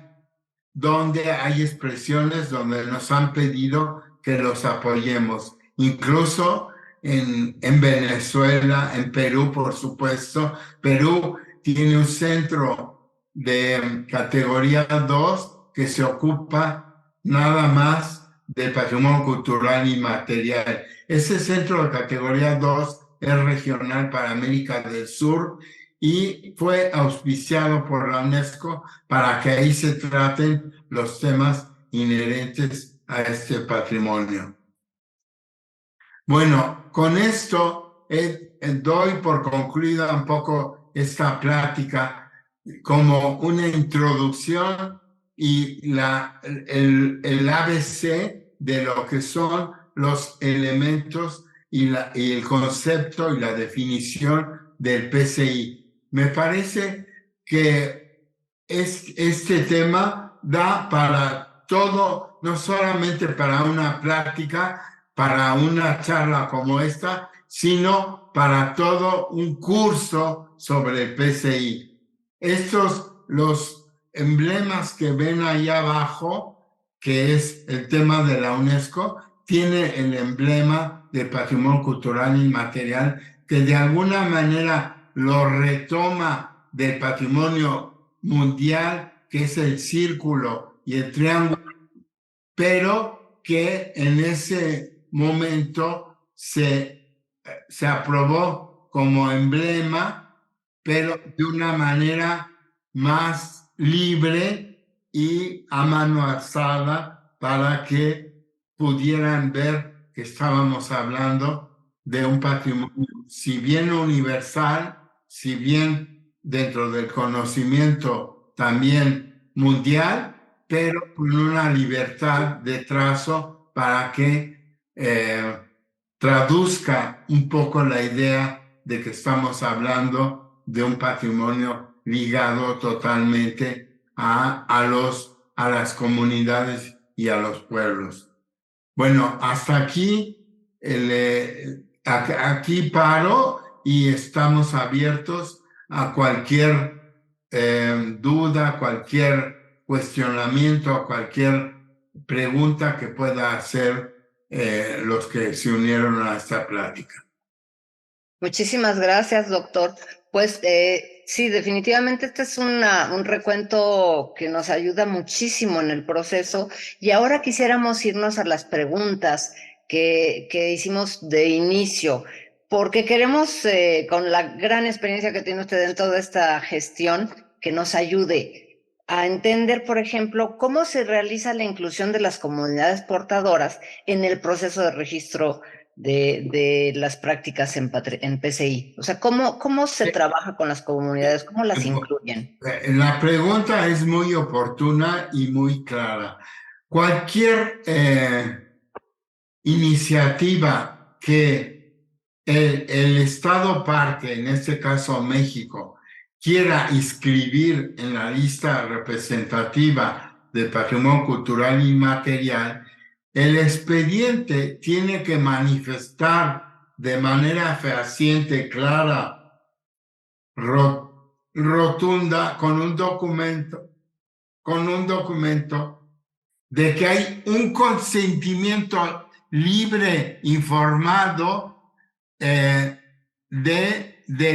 donde hay expresiones donde nos han pedido que los apoyemos. Incluso en Venezuela, en Perú, por supuesto. Perú tiene un centro de categoría 2 que se ocupa nada más del patrimonio cultural inmaterial. Ese centro de categoría 2 es regional para América del Sur y fue auspiciado por la UNESCO para que ahí se traten los temas inherentes a este patrimonio. Bueno, con esto doy por concluida un poco esta plática como una introducción y el ABC de lo que son los elementos y el concepto y la definición del PCI. Me parece que este tema da para todo, no solamente para una plática, para una charla como esta, sino para todo un curso sobre el PCI. Los emblemas que ven ahí abajo, que es el tema de la UNESCO, tiene el emblema del patrimonio cultural inmaterial que de alguna manera lo retoma del patrimonio mundial, que es el círculo y el triángulo, pero que en ese momento se aprobó como emblema, pero de una manera más libre y a mano alzada para que pudieran ver que estábamos hablando de un patrimonio, si bien universal, si bien dentro del conocimiento también mundial, pero con una libertad de trazo para que traduzca un poco la idea de que estamos hablando de un patrimonio ligado totalmente a las comunidades y a los pueblos. Bueno, hasta aquí, aquí paro y estamos abiertos a cualquier duda, cualquier cuestionamiento, cualquier pregunta que pueda hacer los que se unieron a esta plática. Muchísimas gracias, doctor. Pues sí, definitivamente este es un recuento que nos ayuda muchísimo en el proceso y ahora quisiéramos irnos a las preguntas que hicimos de inicio, porque queremos, con la gran experiencia que tiene usted en toda esta gestión, que nos ayude a entender, por ejemplo, cómo se realiza la inclusión de las comunidades portadoras en el proceso de registro de las prácticas en PCI. O sea, ¿cómo se trabaja con las comunidades? ¿Cómo las incluyen? La pregunta es muy oportuna y muy clara. Cualquier iniciativa que el Estado parte, en este caso México, quiera inscribir en la lista representativa de patrimonio cultural inmaterial, el expediente tiene que manifestar de manera fehaciente, clara, rotunda, con un documento de que hay un consentimiento libre, informado de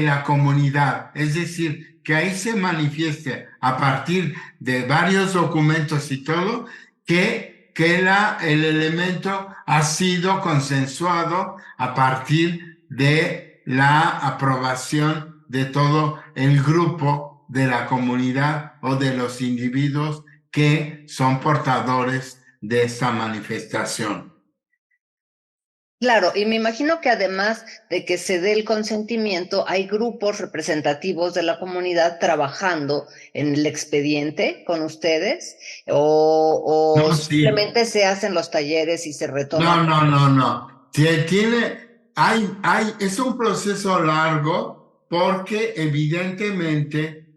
la comunidad. Es decir, que ahí se manifieste a partir de varios documentos y todo, que el elemento ha sido consensuado a partir de la aprobación de todo el grupo de la comunidad o de los individuos que son portadores de esta manifestación. Claro, y me imagino que además de que se dé el consentimiento, hay grupos representativos de la comunidad trabajando en el expediente con ustedes, o No, simplemente se hacen los talleres y se retoman. No. Es un proceso largo porque evidentemente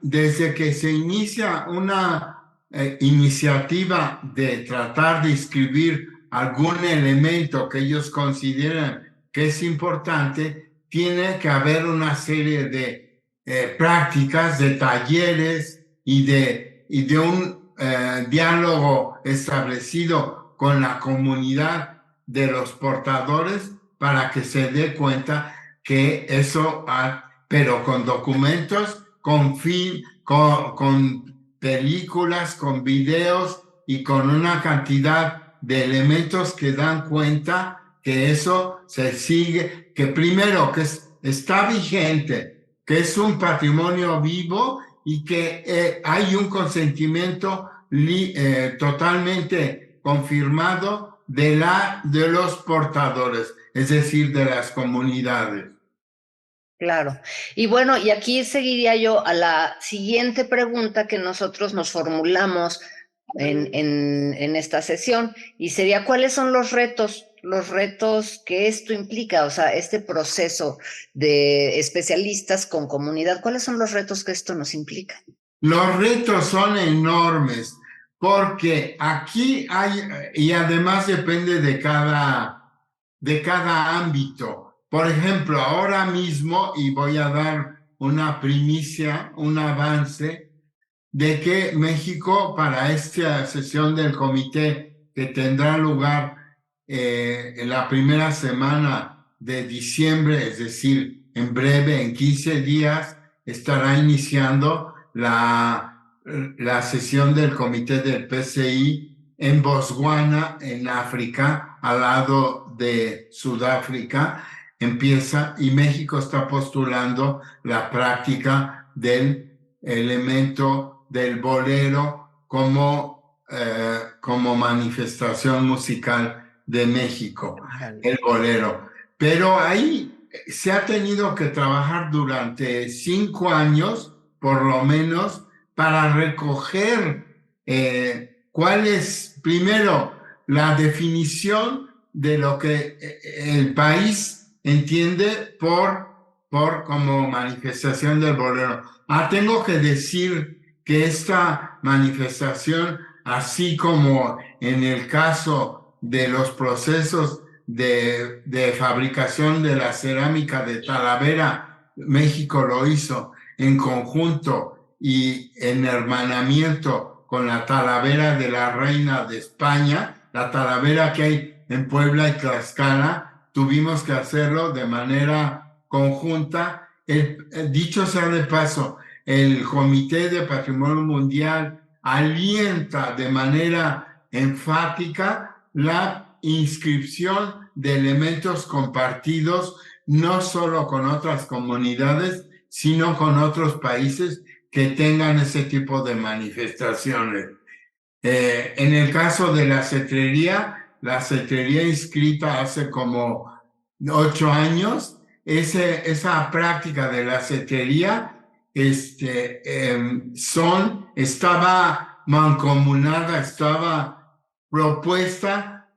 desde que se inicia una iniciativa de tratar de inscribir algún elemento que ellos consideran que es importante, tiene que haber una serie de prácticas, de talleres y de un diálogo establecido con la comunidad de los portadores para que se dé cuenta que eso, pero con documentos, con películas, con videos y con una cantidad de elementos que dan cuenta que eso se sigue, que primero que está vigente, que es un patrimonio vivo y que hay un consentimiento totalmente confirmado de los portadores, es decir, de las comunidades. Claro. Y bueno, y aquí seguiría yo a la siguiente pregunta que nosotros nos formulamos en esta sesión, y sería, ¿cuáles son los retos que esto implica? O sea, este proceso de especialistas con comunidad, ¿cuáles son los retos que esto nos implica? Los retos son enormes, porque aquí y además depende de cada ámbito. Por ejemplo, ahora mismo, y voy a dar una primicia, un avance, de que México, para esta sesión del comité que tendrá lugar en la primera semana de diciembre, es decir, en breve, en 15 días, estará iniciando la sesión del comité del PCI en Botswana, en África, al lado de Sudáfrica. Empieza y México está postulando la práctica del elemento del bolero como manifestación musical de México, el bolero. Pero ahí se ha tenido que trabajar durante 5 años, por lo menos, para recoger cuál es, primero, la definición de lo que el país entiende como manifestación del bolero. Tengo que decir que esta manifestación, así como en el caso de los procesos de fabricación de la cerámica de Talavera, México lo hizo en conjunto y en hermanamiento con la Talavera de la Reina de España, la Talavera que hay en Puebla y Tlaxcala. Tuvimos que hacerlo de manera conjunta dicho sea de paso, el Comité de Patrimonio Mundial alienta de manera enfática la inscripción de elementos compartidos, no solo con otras comunidades, sino con otros países que tengan ese tipo de manifestaciones. En el caso de la cetrería inscrita hace como 8 años, esa práctica de la cetrería estaba mancomunada, estaba propuesta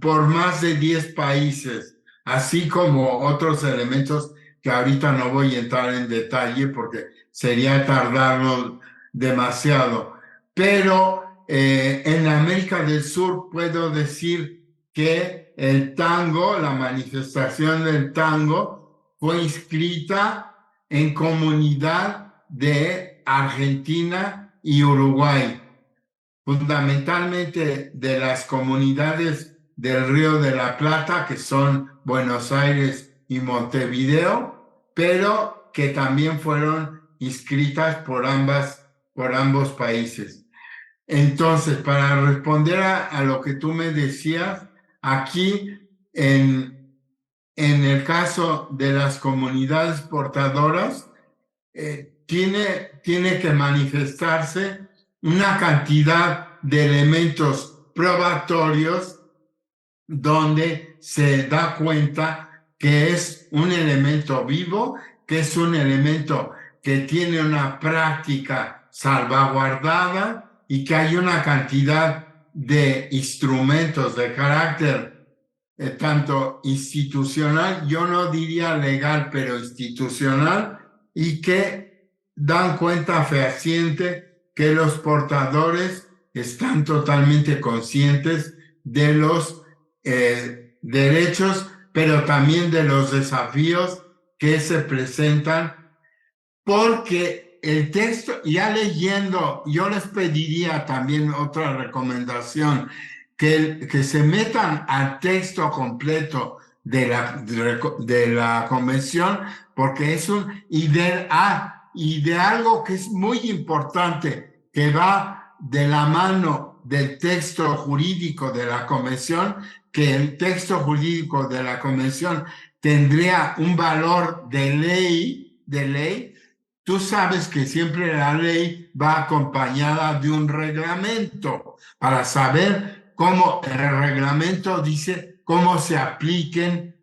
por más de 10 países, así como otros elementos que ahorita no voy a entrar en detalle porque sería tardarnos demasiado. Pero en América del Sur puedo decir que el tango, la manifestación del tango, fue inscrita en comunidad de Argentina y Uruguay, fundamentalmente de las comunidades del Río de la Plata, que son Buenos Aires y Montevideo, pero que también fueron inscritas por ambos países. Entonces, para responder a lo que tú me decías, aquí en el caso de las comunidades portadoras, tiene que manifestarse una cantidad de elementos probatorios donde se da cuenta que es un elemento vivo, que es un elemento que tiene una práctica salvaguardada y que hay una cantidad de instrumentos de carácter tanto institucional, yo no diría legal, pero institucional, y que dan cuenta fehaciente que los portadores están totalmente conscientes de los derechos, pero también de los desafíos que se presentan, porque el texto, ya leyendo, yo les pediría también otra recomendación, que se metan al texto completo de la convención, porque es y de algo que es muy importante, que va de la mano del texto jurídico de la convención, que el texto jurídico de la convención tendría un valor de ley. Tú sabes que siempre la ley va acompañada de un reglamento para saber cómo el reglamento dice cómo se apliquen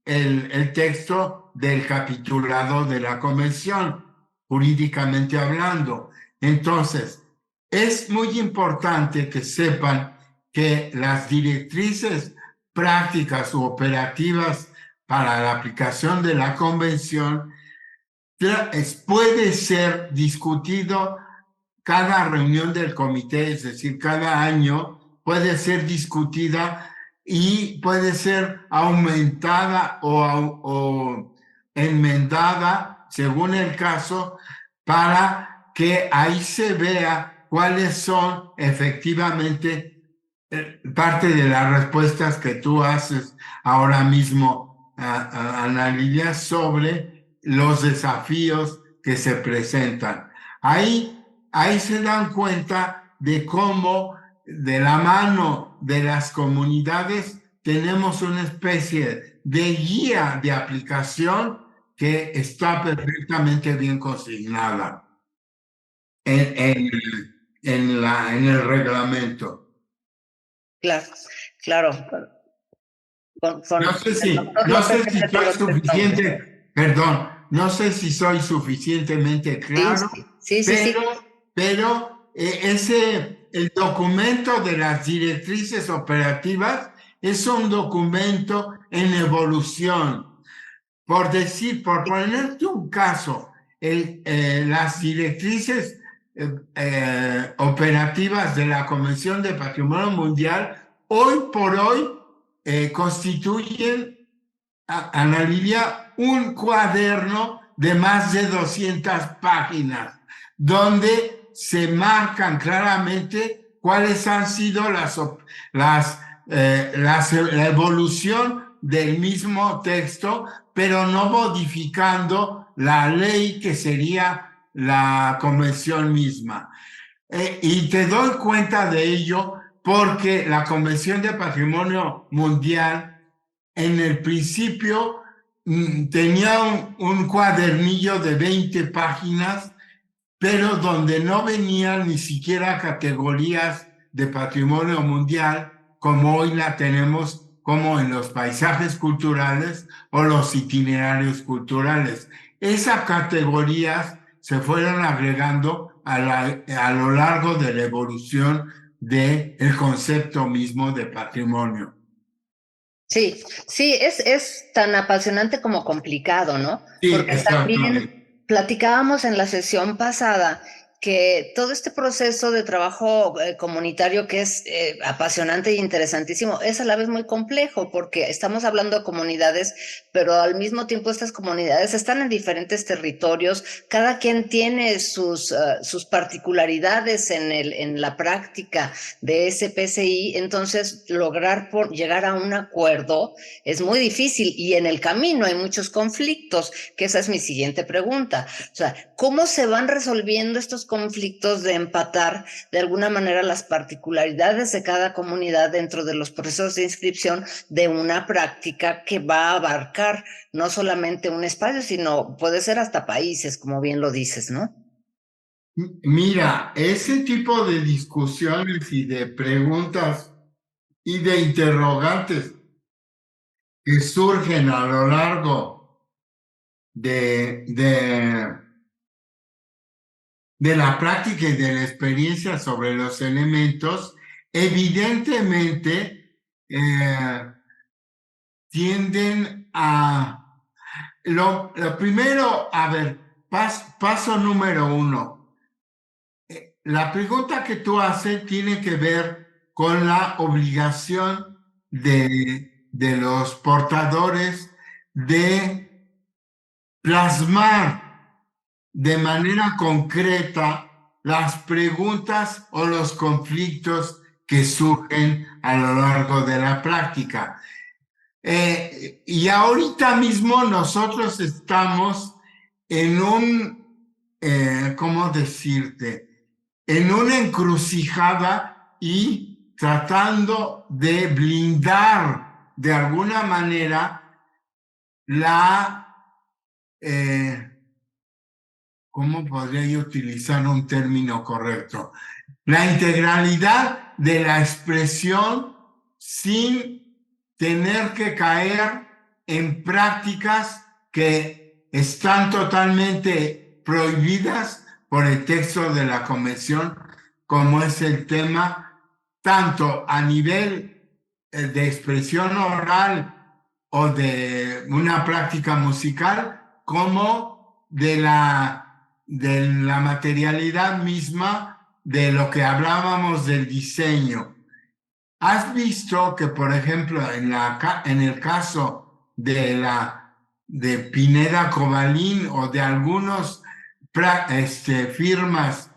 el texto del capitulado de la convención, jurídicamente hablando. Entonces, es muy importante que sepan que las directrices prácticas u operativas para la aplicación de la convención puede ser discutido cada reunión del comité, es decir, cada año puede ser discutida y puede ser aumentada o enmendada según el caso, para que ahí se vea cuáles son efectivamente parte de las respuestas que tú haces ahora mismo, Ana Lilia, sobre los desafíos que se presentan. Ahí se dan cuenta de cómo de la mano de las comunidades tenemos una especie de guía de aplicación que está perfectamente bien consignada en el reglamento. Claro. No sé si soy suficiente, perdón, no sé si soy suficientemente claro, sí. Pero el documento de las directrices operativas es un documento en evolución. Por ponerte un caso, las directrices operativas de la Convención de Patrimonio Mundial, hoy por hoy, constituyen, Ana Lilia, un cuaderno de más de 200 páginas, donde se marcan claramente cuáles han sido la evolución del mismo texto pero no modificando la ley que sería la convención misma. Y te doy cuenta de ello porque la Convención de Patrimonio Mundial en el principio tenía un cuadernillo de 20 páginas, pero donde no venían ni siquiera categorías de patrimonio mundial como hoy la tenemos, como en los paisajes culturales o los itinerarios culturales. Esas categorías se fueron agregando a lo largo de la evolución del concepto mismo de patrimonio. Sí, sí, es tan apasionante como complicado, ¿no? Sí, Porque exactamente. también platicábamos en la sesión pasada que todo este proceso de trabajo comunitario que es apasionante e interesantísimo es a la vez muy complejo porque estamos hablando de comunidades, pero al mismo tiempo estas comunidades están en diferentes territorios, cada quien tiene sus particularidades en la práctica de ese PCI, entonces lograr llegar a un acuerdo es muy difícil y en el camino hay muchos conflictos, que esa es mi siguiente pregunta. O sea, ¿cómo se van resolviendo estos conflictos de empatar de alguna manera las particularidades de cada comunidad dentro de los procesos de inscripción de una práctica que va a abarcar no solamente un espacio, sino puede ser hasta países, como bien lo dices, ¿no? Mira, ese tipo de discusiones y de preguntas y de interrogantes que surgen a lo largo de la práctica y de la experiencia sobre los elementos, evidentemente tienden a... Lo primero, a ver, paso número 1. La pregunta que tú haces tiene que ver con la obligación de los portadores de plasmar de manera concreta las preguntas o los conflictos que surgen a lo largo de la práctica. Y ahorita mismo nosotros estamos en ¿cómo decirte? En una encrucijada y tratando de blindar de alguna manera ¿cómo podría yo utilizar un término correcto? La integralidad de la expresión sin tener que caer en prácticas que están totalmente prohibidas por el texto de la Convención, como es el tema tanto a nivel de expresión oral o de una práctica musical, como de la materialidad misma de lo que hablábamos del diseño. ¿Has visto que, por ejemplo, en el caso de Pineda Cobalín o de algunos firmas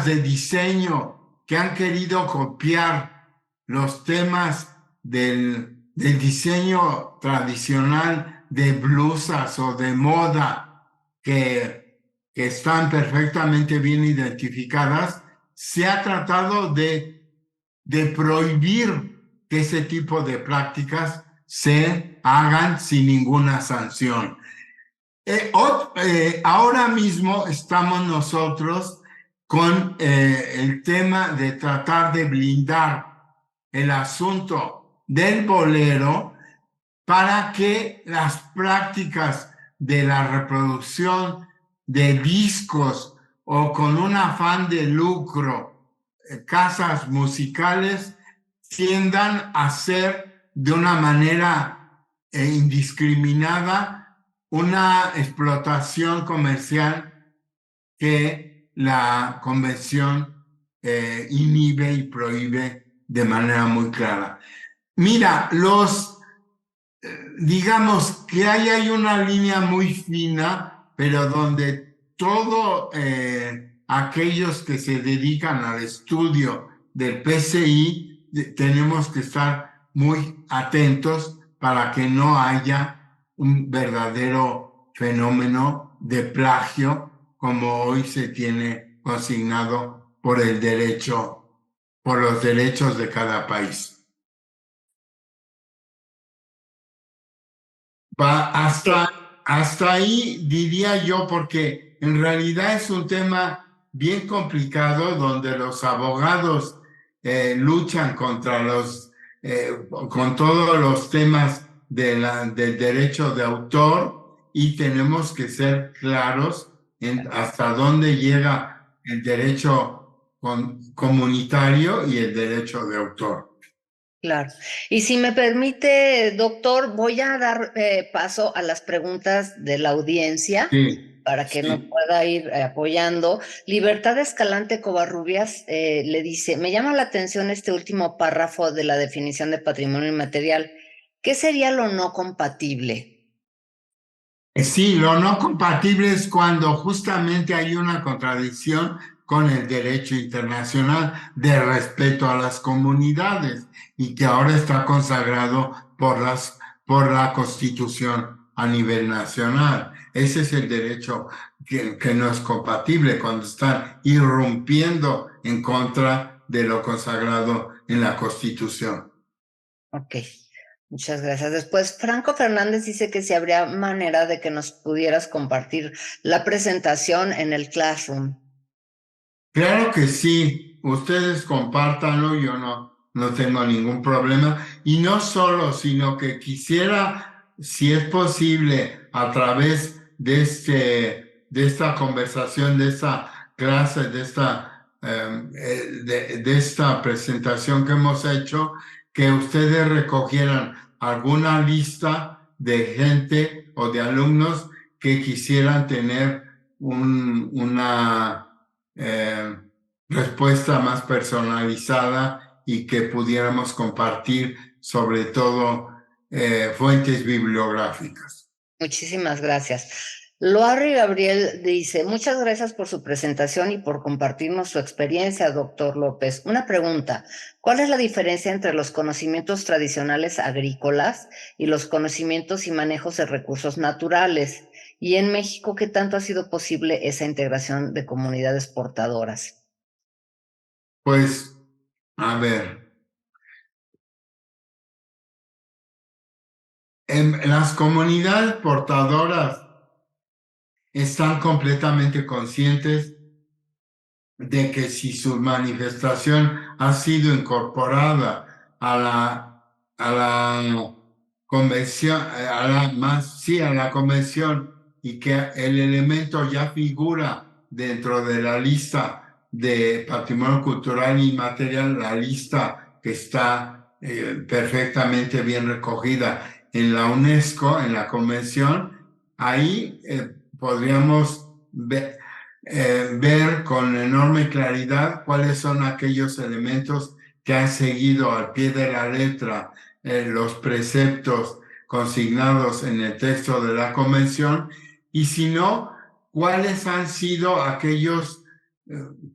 de diseño que han querido copiar los temas del diseño tradicional de blusas o de moda que están perfectamente bien identificadas, se ha tratado de prohibir que ese tipo de prácticas se hagan sin ninguna sanción. Ahora mismo estamos nosotros con el tema de tratar de blindar el asunto del bolero para que las prácticas de la reproducción de discos o con un afán de lucro, casas musicales, tiendan a ser de una manera indiscriminada una explotación comercial que la Convención inhibe y prohíbe de manera muy clara. Mira, digamos que hay una línea muy fina, pero donde todos aquellos que se dedican al estudio del PCI tenemos que estar muy atentos para que no haya un verdadero fenómeno de plagio como hoy se tiene consignado por el derecho, por los derechos de cada país. Hasta ahí diría yo, porque en realidad es un tema bien complicado donde los abogados luchan contra con todos los temas del derecho de autor, y tenemos que ser claros en hasta dónde llega el derecho comunitario y el derecho de autor. Claro. Y si me permite, doctor, voy a dar paso a las preguntas de la audiencia. Sí. Para que nos pueda ir apoyando. Libertad Escalante Covarrubias le dice, me llama la atención este último párrafo de la definición de patrimonio inmaterial. ¿Qué sería lo no compatible? Sí, lo no compatible es cuando justamente hay una contradicción con el derecho internacional de respeto a las comunidades y que ahora está consagrado por la Constitución a nivel nacional. Ese es el derecho que no es compatible, cuando están irrumpiendo en contra de lo consagrado en la Constitución. Ok, muchas gracias. Después, Franco Fernández dice que si habría manera de que nos pudieras compartir la presentación en el Classroom. Claro que sí, ustedes compártanlo, yo no tengo ningún problema. Y no solo, sino que quisiera, si es posible, a través de esta conversación, de esta clase, de esta presentación que hemos hecho, que ustedes recogieran alguna lista de gente o de alumnos que quisieran tener una respuesta más personalizada y que pudiéramos compartir sobre todo fuentes bibliográficas. Muchísimas gracias. Loarri Gabriel dice, muchas gracias por su presentación y por compartirnos su experiencia, doctor López. Una pregunta, ¿cuál es la diferencia entre los conocimientos tradicionales agrícolas y los conocimientos y manejos de recursos naturales? Y en México, ¿qué tanto ha sido posible esa integración de comunidades portadoras? Pues, a ver, las comunidades portadoras están completamente conscientes de que si su manifestación ha sido incorporada a la convención, a la convención, y que el elemento ya figura dentro de la lista de patrimonio cultural inmaterial, la lista que está perfectamente bien recogida en la UNESCO, en la convención, ahí podríamos ver con enorme claridad cuáles son aquellos elementos que han seguido al pie de la letra los preceptos consignados en el texto de la convención, y si no, cuáles han sido aquellos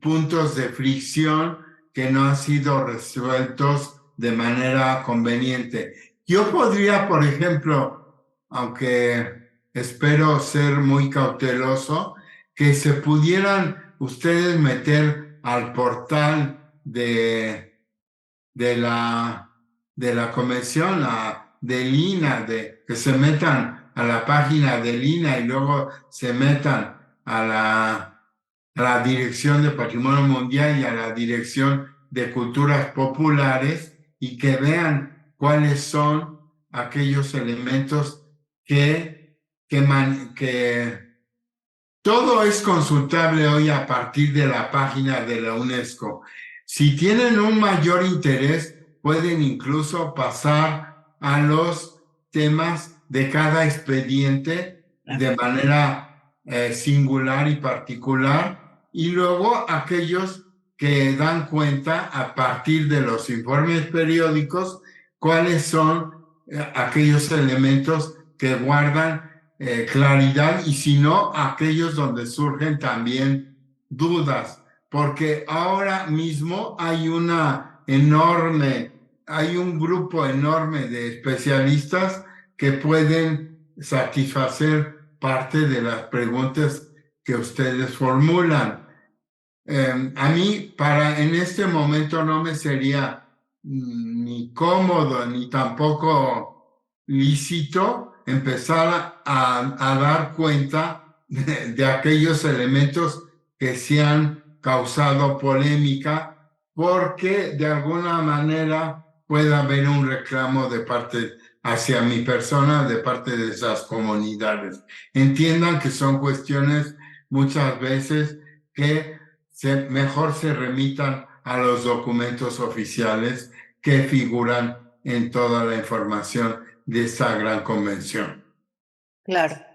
puntos de fricción que no han sido resueltos de manera conveniente. Yo podría, por ejemplo, aunque espero ser muy cauteloso, que se pudieran ustedes meter al portal de la convención, del INAH, que se metan a la página del INAH y luego se metan a la Dirección de Patrimonio Mundial y a la Dirección de Culturas Populares, y que vean cuáles son aquellos elementos que todo es consultable hoy a partir de la página de la UNESCO. Si tienen un mayor interés, pueden incluso pasar a los temas de cada expediente de manera singular y particular, y luego aquellos que dan cuenta a partir de los informes periódicos cuáles son aquellos elementos que guardan claridad, y si no, aquellos donde surgen también dudas, porque ahora mismo hay una enorme hay un grupo enorme de especialistas que pueden satisfacer parte de las preguntas que ustedes formulan. A mí, en este momento no me sería ni cómodo ni tampoco lícito empezar a dar cuenta de aquellos elementos que se han causado polémica, porque de alguna manera puede haber un reclamo de parte hacia mi persona, de parte de esas comunidades. Entiendan que son cuestiones muchas veces que mejor se remitan a los documentos oficiales que figuran en toda la información de esta gran convención. Claro.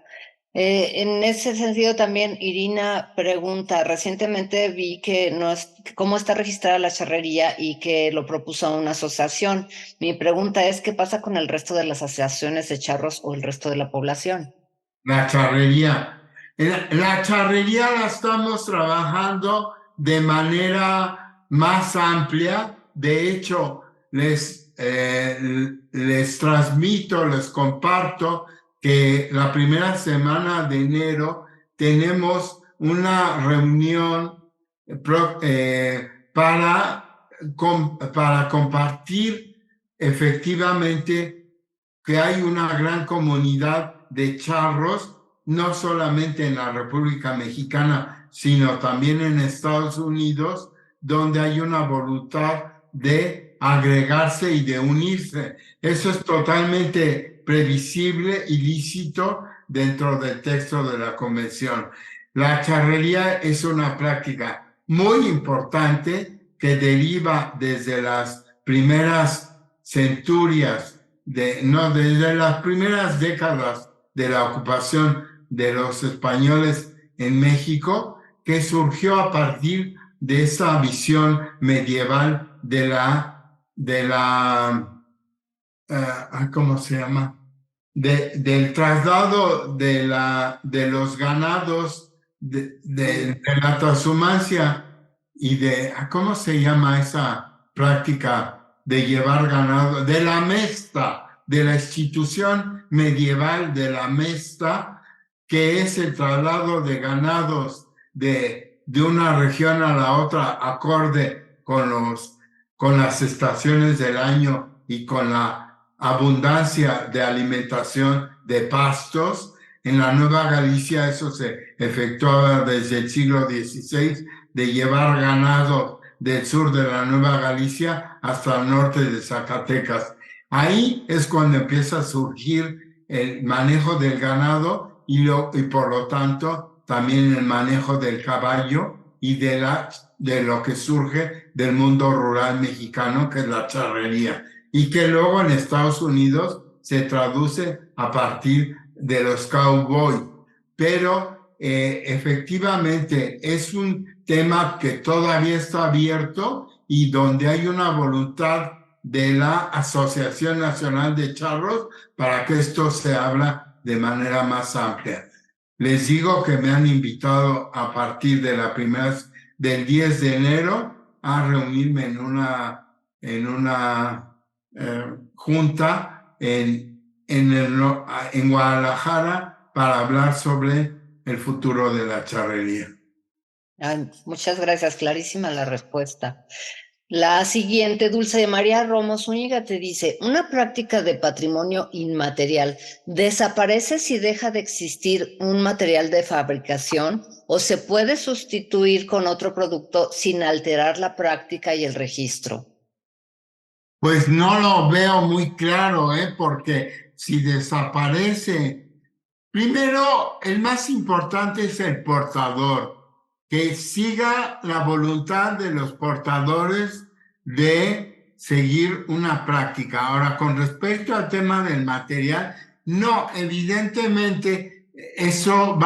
En ese sentido también Irina pregunta, recientemente vi que cómo está registrada la charrería y que lo propuso una asociación. Mi pregunta es, ¿qué pasa con el resto de las asociaciones de charros o el resto de la población? La charrería. La charrería la estamos trabajando de manera más amplia. De hecho, les transmito, les comparto que la primera semana de enero tenemos una reunión para compartir efectivamente que hay una gran comunidad de charros, no solamente en la República Mexicana, sino también en Estados Unidos, donde hay una voluntad de agregarse y de unirse. Eso es totalmente previsible y lícito dentro del texto de la Convención. La charrería es una práctica muy importante que deriva desde las primeras centurias, desde las primeras décadas de la ocupación de los españoles en México, que surgió a partir de esa visión medieval ¿cómo se llama? Del traslado de los ganados, de la transhumancia y ¿cómo se llama esa práctica de llevar ganado? De la mesta, de la institución medieval de la mesta, que es el traslado de ganados de una región a la otra acorde con las estaciones del año y con la abundancia de alimentación de pastos. En la Nueva Galicia eso se efectuaba desde el siglo XVI, de llevar ganado del sur de la Nueva Galicia hasta el norte de Zacatecas. Ahí es cuando empieza a surgir el manejo del ganado y por lo tanto también el manejo del caballo y de lo que surge del mundo rural mexicano, que es la charrería, y que luego en Estados Unidos se traduce a partir de los cowboys. Pero efectivamente es un tema que todavía está abierto y donde hay una voluntad de la Asociación Nacional de Charros para que esto se habla de manera más amplia. Les digo que me han invitado a partir de del 10 de enero a reunirme en una junta en Guadalajara para hablar sobre el futuro de la charrería. Ay, muchas gracias, clarísima la respuesta. La siguiente, Dulce de María Romo Zúñiga, te dice, ¿una práctica de patrimonio inmaterial desaparece si deja de existir un material de fabricación o se puede sustituir con otro producto sin alterar la práctica y el registro? Pues no lo veo muy claro, porque si desaparece, primero, el más importante es el portador, que siga la voluntad de los portadores de seguir una práctica. Ahora, con respecto al tema del material, no, evidentemente eso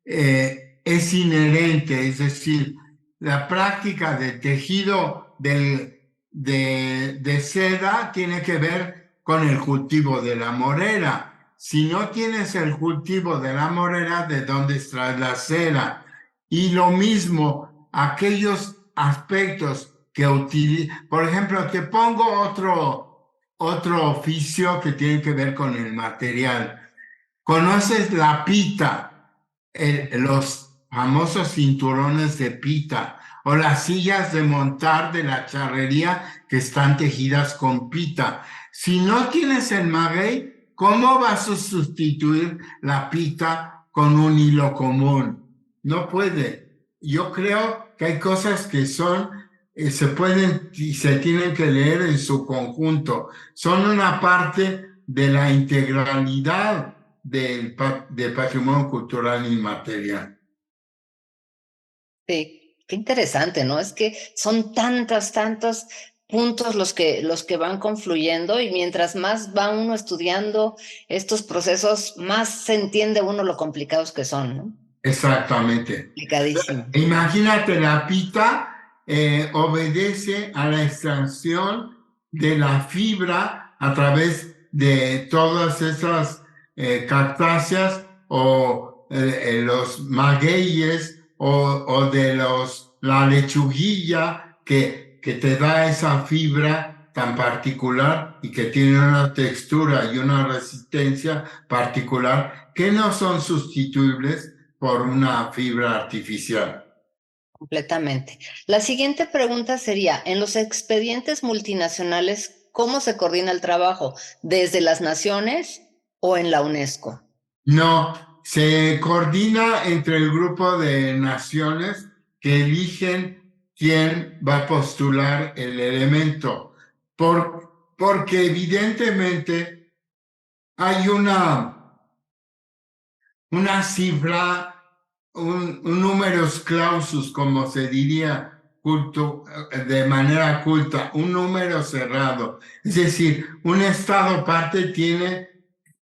es inherente, es decir, la práctica del tejido de seda tiene que ver con el cultivo de la morera. Si no tienes el cultivo de la morera, ¿de dónde extraes la seda? Y lo mismo, aquellos aspectos que utiliza. Por ejemplo, te pongo otro oficio que tiene que ver con el material. ¿Conoces la pita? Los famosos cinturones de pita o las sillas de montar de la charrería que están tejidas con pita. Si no tienes el maguey, ¿cómo vas a sustituir la pita con un hilo común? No puede. Yo creo que hay cosas que se pueden y se tienen que leer en su conjunto. Son una parte de la integralidad del patrimonio cultural inmaterial. Sí, qué interesante, ¿no? Es que son tantos puntos los que van confluyendo y mientras más va uno estudiando estos procesos, más se entiende uno lo complicados que son, ¿no? Exactamente. Complicadísimo. Imagínate, la pita obedece a la extracción de la fibra a través de todas esas cactáceas o los magueyes o de la lechuguilla que te da esa fibra tan particular y que tiene una textura y una resistencia particular que no son sustituibles por una fibra artificial. Completamente. La siguiente pregunta sería, en los expedientes multinacionales, ¿cómo se coordina el trabajo? ¿Desde las naciones o en la UNESCO? No, se coordina entre el grupo de naciones que eligen quién va a postular el elemento, porque evidentemente hay una cifra, un numerus clausus, como se diría de manera culta, un número cerrado. Es decir, un Estado parte tiene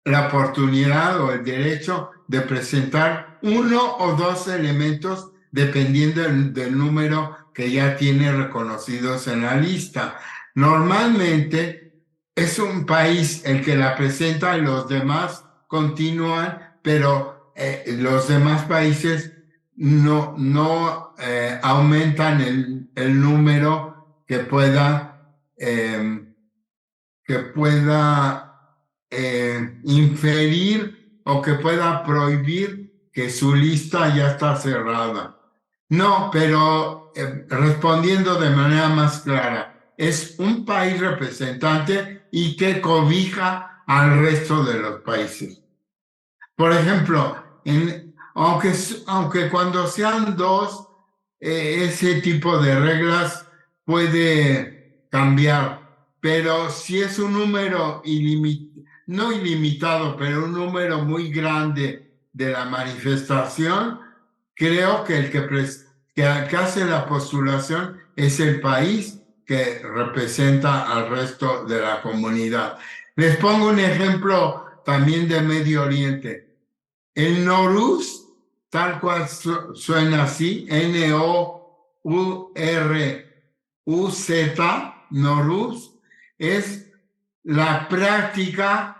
la oportunidad o el derecho de presentar uno o dos elementos dependiendo del número que ya tiene reconocidos en la lista. Normalmente es un país el que la presenta y los demás continúan, pero los demás países no aumentan el número que pueda inferir o que pueda prohibir que su lista ya está cerrada. No, pero respondiendo de manera más clara, es un país representante y que cobija al resto de los países. Por ejemplo, aunque cuando sean dos, ese tipo de reglas puede cambiar, pero si es un número no ilimitado, pero un número muy grande de la manifestación, creo que el que hace la postulación es el país que representa al resto de la comunidad. Les pongo un ejemplo también de Medio Oriente. El Nowruz, tal cual suena así, N-O-U-R-U-Z, Nowruz, es la práctica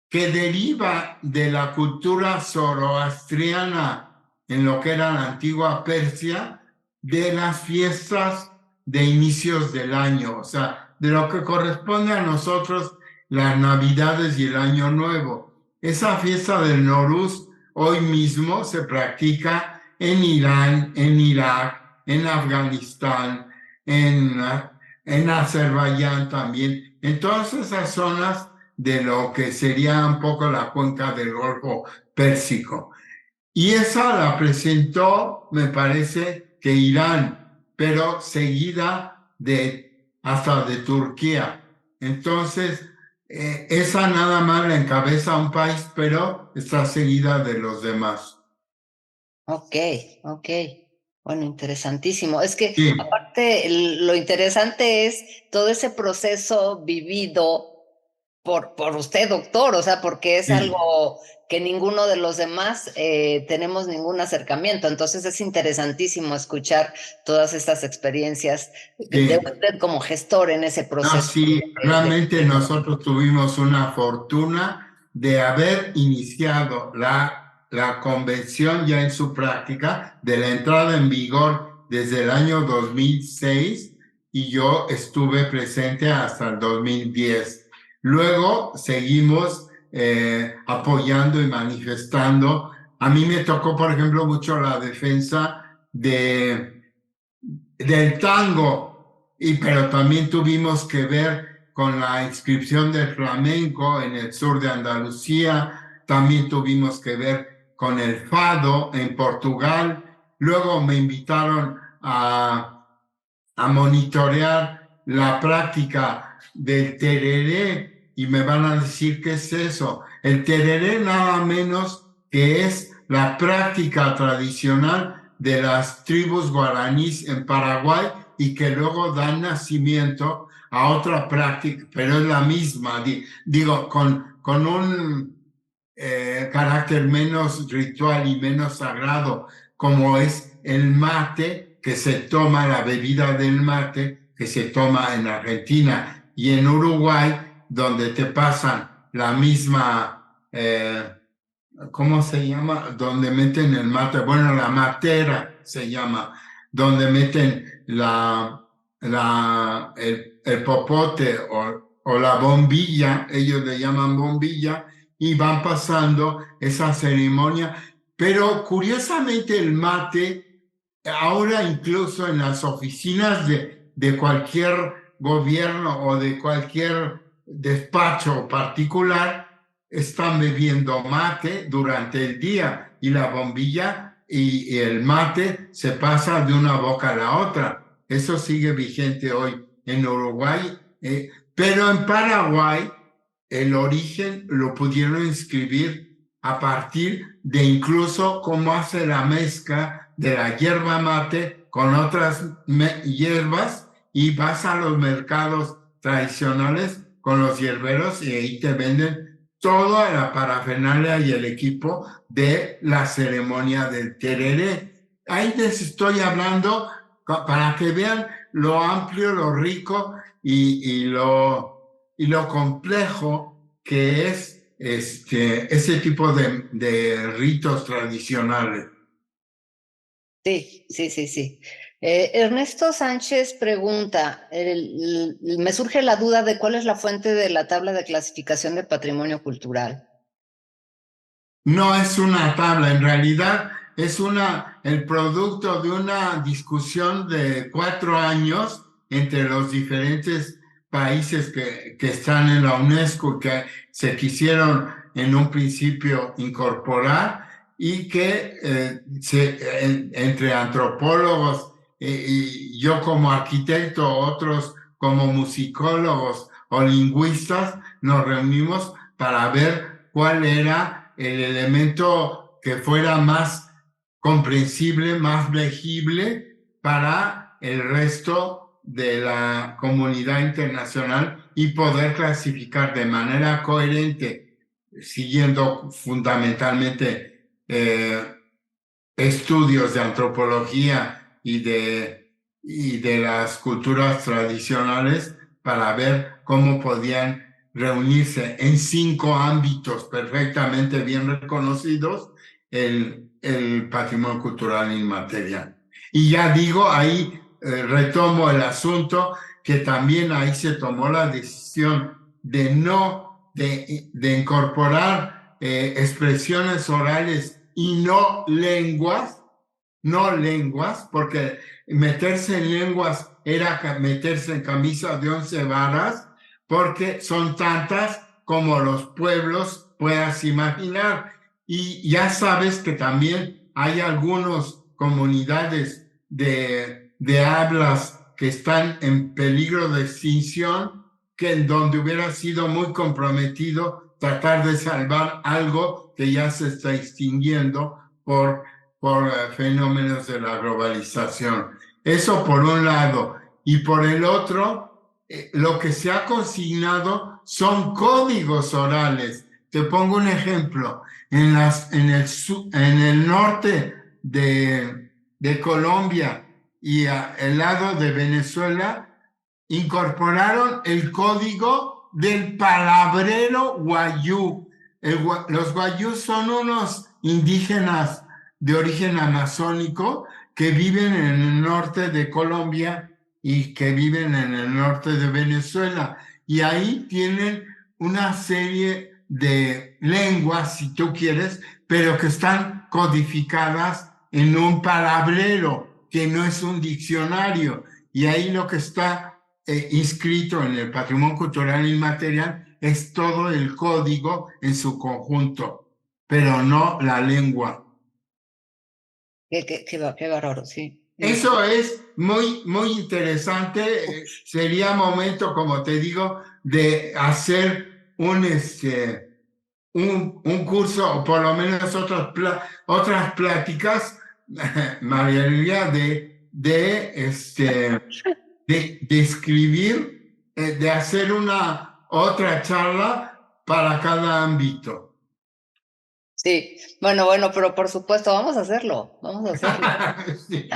que deriva de la cultura zoroastriana en lo que era la antigua Persia, de las fiestas de inicios del año, o sea, de lo que corresponde a nosotros las Navidades y el Año Nuevo. Esa fiesta del Nowruz hoy mismo se practica en Irán, en Irak, en Afganistán, en Azerbaiyán también, en todas esas zonas de lo que sería un poco la cuenca del Golfo Pérsico. Y esa la presentó, me parece, que Irán, pero seguida hasta de Turquía. Entonces, esa nada más la encabeza un país, pero está seguida de los demás. Ok. Bueno, interesantísimo. Es que Sí. aparte lo interesante es todo ese proceso vivido por usted, doctor, o sea, porque es Sí. algo que ninguno de los demás tenemos ningún acercamiento. Entonces es interesantísimo escuchar todas estas experiencias de usted como gestor en ese proceso. Sí, realmente nosotros tuvimos una fortuna de haber iniciado la convención ya en su práctica, de la entrada en vigor desde el año 2006 y yo estuve presente hasta el 2010. Luego seguimos apoyando y manifestando. A mí me tocó, por ejemplo, mucho la defensa del tango, pero también tuvimos que ver con la inscripción del flamenco en el sur de Andalucía, también tuvimos que ver con el fado en Portugal. Luego me invitaron a monitorear la práctica del tereré y me van a decir qué es eso. El tereré nada menos que es la práctica tradicional de las tribus guaraníes en Paraguay y que luego dan nacimiento a otra práctica, pero es la misma, digo, con un carácter menos ritual y menos sagrado, como es el mate, que se toma, la bebida del mate, que se toma en Argentina y en Uruguay, donde te pasan la misma, ¿cómo se llama? Donde meten el mate, bueno, la matera se llama, donde meten el popote o la bombilla, ellos le llaman bombilla, y van pasando esa ceremonia. Pero curiosamente el mate, ahora incluso en las oficinas de cualquier gobierno o de cualquier despacho particular, están bebiendo mate durante el día y la bombilla y el mate se pasa de una boca a la otra. Eso sigue vigente hoy en Uruguay, pero en Paraguay el origen lo pudieron inscribir a partir de incluso cómo hace la mezcla de la hierba mate con otras hierbas, y vas a los mercados tradicionales con los hierberos y ahí te venden toda la parafernalia y el equipo de la ceremonia del tereré. Ahí les estoy hablando para que vean lo amplio, lo rico y lo complejo que es ese tipo de ritos tradicionales. Sí. Ernesto Sánchez pregunta, me surge la duda de cuál es la fuente de la tabla de clasificación de patrimonio cultural. No es una tabla, en realidad es el producto de una discusión de 4 años entre los diferentes países que están en la UNESCO, que se quisieron en un principio incorporar, y que entre antropólogos y yo como arquitecto, otros como musicólogos o lingüistas, nos reunimos para ver cuál era el elemento que fuera más comprensible, más legible para el resto de la comunidad internacional y poder clasificar de manera coherente, siguiendo fundamentalmente estudios de antropología y de las culturas tradicionales, para ver cómo podían reunirse en 5 ámbitos perfectamente bien reconocidos el patrimonio cultural inmaterial. Y ya digo, ahí retomo el asunto, que también ahí se tomó la decisión de incorporar expresiones orales y no lenguas, porque meterse en lenguas era meterse en camisa de 11 varas, porque son tantas como los pueblos puedas imaginar. Y ya sabes que también hay algunas comunidades de hablas que están en peligro de extinción, que en donde hubiera sido muy comprometido tratar de salvar algo que ya se está extinguiendo por fenómenos de la globalización. Eso por un lado. Y por el otro, lo que se ha consignado son códigos orales. Te pongo un ejemplo. En el norte de Colombia y el lado de Venezuela, incorporaron el código del palabrero guayú. Los guayús son unos indígenas de origen amazónico que viven en el norte de Colombia y que viven en el norte de Venezuela. Y ahí tienen una serie de lenguas, si tú quieres, pero que están codificadas en un palabrero, que no es un diccionario. Y ahí lo que está inscrito en el patrimonio cultural inmaterial es todo el código en su conjunto, pero no la lengua. Qué bárbaro, sí. Eso es muy interesante. Sería momento, como te digo, de hacer un curso, o por lo menos otras pláticas, María Lilia, de escribir, de hacer una otra charla para cada ámbito. Sí, bueno, pero por supuesto, vamos a hacerlo, vamos a hacerlo. Sí.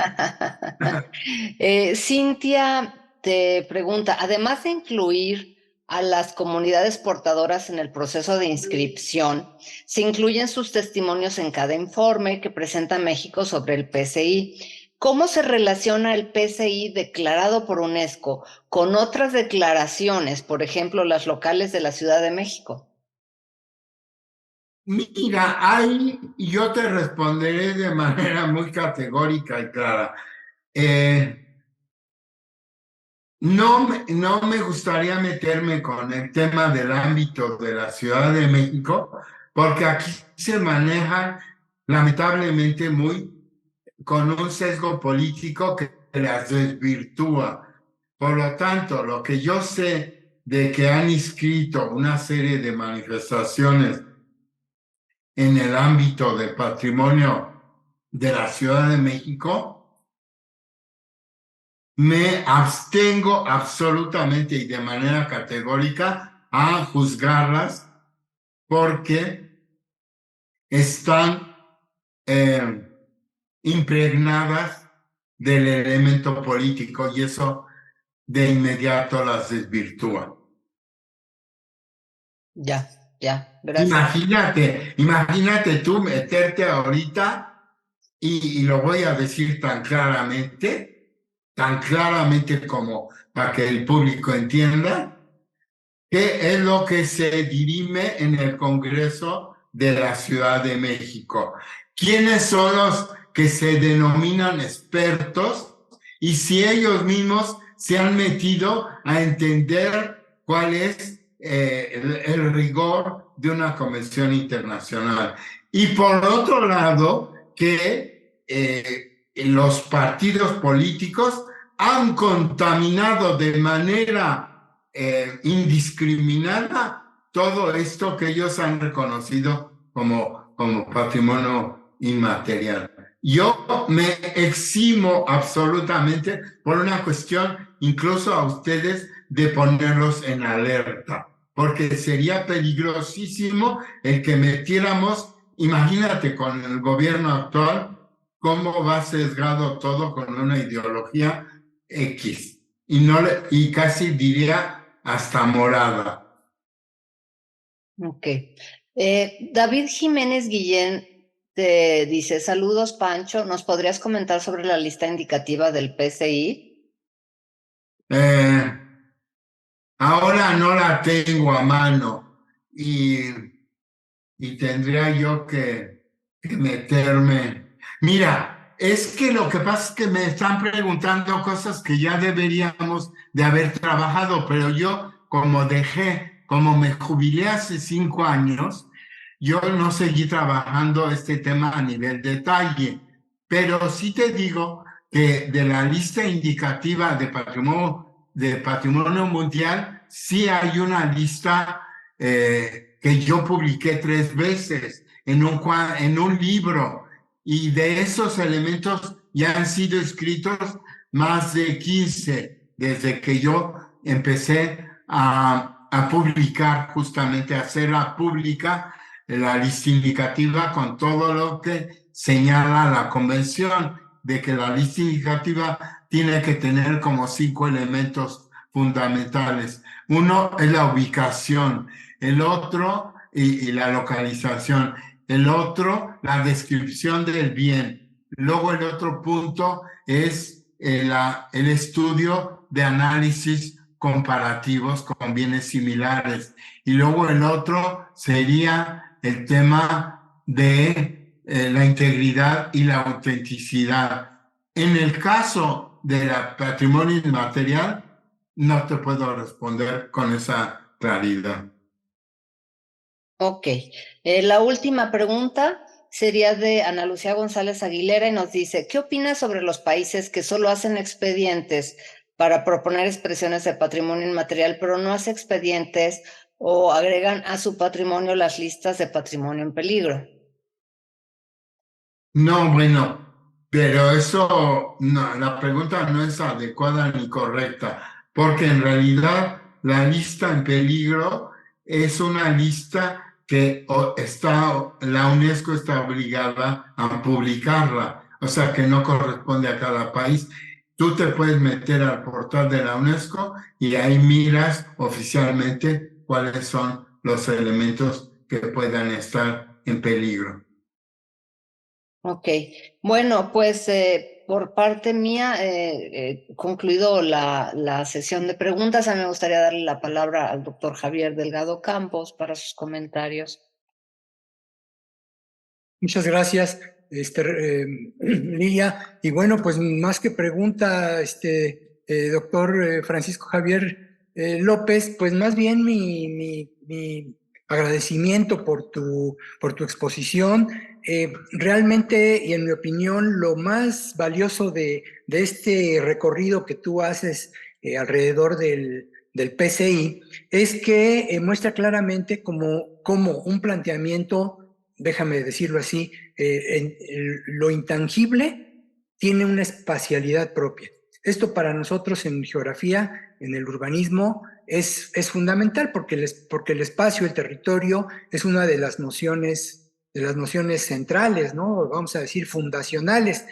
Cintia te pregunta, además de incluir a las comunidades portadoras en el proceso de inscripción, se incluyen sus testimonios en cada informe que presenta México sobre el PCI. ¿Cómo se relaciona el PCI declarado por UNESCO con otras declaraciones, por ejemplo, las locales de la Ciudad de México? Mira, ahí yo te responderé de manera muy categórica y clara. No me gustaría meterme con el tema del ámbito de la Ciudad de México, porque aquí se maneja lamentablemente con un sesgo político que las desvirtúa. Por lo tanto, lo que yo sé de que han inscrito una serie de manifestaciones en el ámbito del patrimonio de la Ciudad de México, me abstengo absolutamente y de manera categórica a juzgarlas porque están impregnadas del elemento político y eso de inmediato las desvirtúa. Ya, gracias. Imagínate tú meterte ahorita y lo voy a decir tan claramente como para que el público entienda, qué es lo que se dirime en el Congreso de la Ciudad de México. ¿Quiénes son los que se denominan expertos? Y si ellos mismos se han metido a entender cuál es el rigor de una convención internacional. Y por otro lado, que los partidos políticos han contaminado de manera indiscriminada todo esto que ellos han reconocido como patrimonio inmaterial. Yo me eximo absolutamente por una cuestión, incluso a ustedes, de ponerlos en alerta, porque sería peligrosísimo el que metiéramos, imagínate con el gobierno actual, cómo va sesgado todo con una ideología X, y casi diría hasta morada. Ok. David Jiménez Guillén te dice, saludos Pancho, ¿nos podrías comentar sobre la lista indicativa del PCI? Ahora no la tengo a mano y tendría yo que meterme. Mira, es que lo que pasa es que me están preguntando cosas que ya deberíamos de haber trabajado, pero yo como me jubilé hace 5 años, yo no seguí trabajando este tema a nivel detalle, pero sí te digo que de la lista indicativa de patrimonio mundial, sí hay una lista que yo publiqué 3 veces en un libro, y de esos elementos ya han sido escritos más de 15 desde que yo empecé a publicar, justamente a hacerla pública, la lista indicativa con todo lo que señala la convención, de que la lista indicativa tiene que tener como 5 elementos fundamentales. Uno es la ubicación, el otro y la localización, el otro la descripción del bien. Luego el otro punto es el estudio de análisis comparativos con bienes similares. Y luego el otro sería el tema de la integridad y la autenticidad. En el caso del patrimonio inmaterial, no te puedo responder con esa claridad. Ok. La última pregunta sería de Ana Lucía González Aguilera y nos dice, ¿qué opinas sobre los países que solo hacen expedientes para proponer expresiones de patrimonio inmaterial, pero no hacen expedientes o agregan a su patrimonio las listas de patrimonio en peligro? No, bueno, pero eso, no, la pregunta no es adecuada ni correcta, porque en realidad la lista en peligro es una lista que la UNESCO está obligada a publicarla, o sea que no corresponde a cada país. Tú te puedes meter al portal de la UNESCO y ahí miras oficialmente cuáles son los elementos que puedan estar en peligro. Ok, bueno, pues por parte mía, concluido la sesión de preguntas, a mí me gustaría darle la palabra al doctor Javier Delgado Campos para sus comentarios. Muchas gracias, Lilia. Y bueno, pues más que pregunta, doctor Francisco Javier López, pues más bien mi agradecimiento por tu exposición. Realmente, y en mi opinión, lo más valioso de este recorrido que tú haces alrededor del PCI es que muestra claramente como un planteamiento, déjame decirlo así, lo intangible tiene una espacialidad propia. Esto para nosotros en geografía, en el urbanismo, es fundamental porque el espacio, el territorio, es una de las nociones centrales, ¿no? Vamos a decir fundacionales.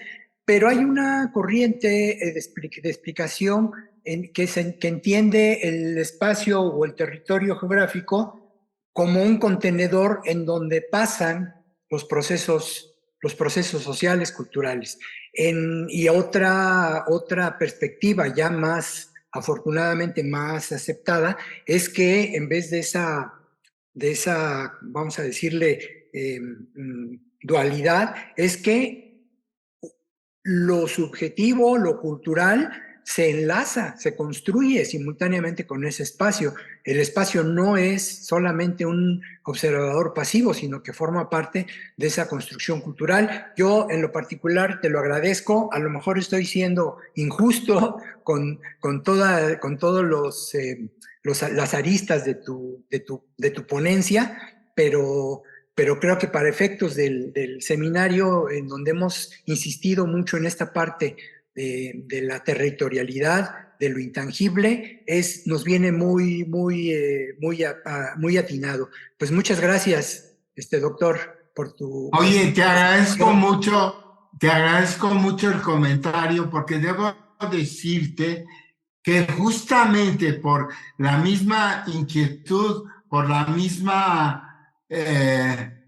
Pero hay una corriente de explicación que entiende el espacio o el territorio geográfico como un contenedor en donde pasan los procesos sociales, culturales. Y otra perspectiva ya más, afortunadamente más aceptada, es que en vez de esa vamos a decirle, dualidad, es que lo subjetivo, lo cultural, se enlaza, se construye simultáneamente con ese espacio. El espacio no es solamente un observador pasivo, sino que forma parte de esa construcción cultural. Yo, en lo particular, te lo agradezco. A lo mejor estoy siendo injusto con todos las aristas de tu ponencia, pero creo que para efectos del seminario, en donde hemos insistido mucho en esta parte de la territorialidad, de lo intangible, nos viene muy atinado. Pues muchas gracias, doctor, por tu... Oye, te agradezco mucho el comentario, porque debo decirte que justamente por la misma inquietud, por la misma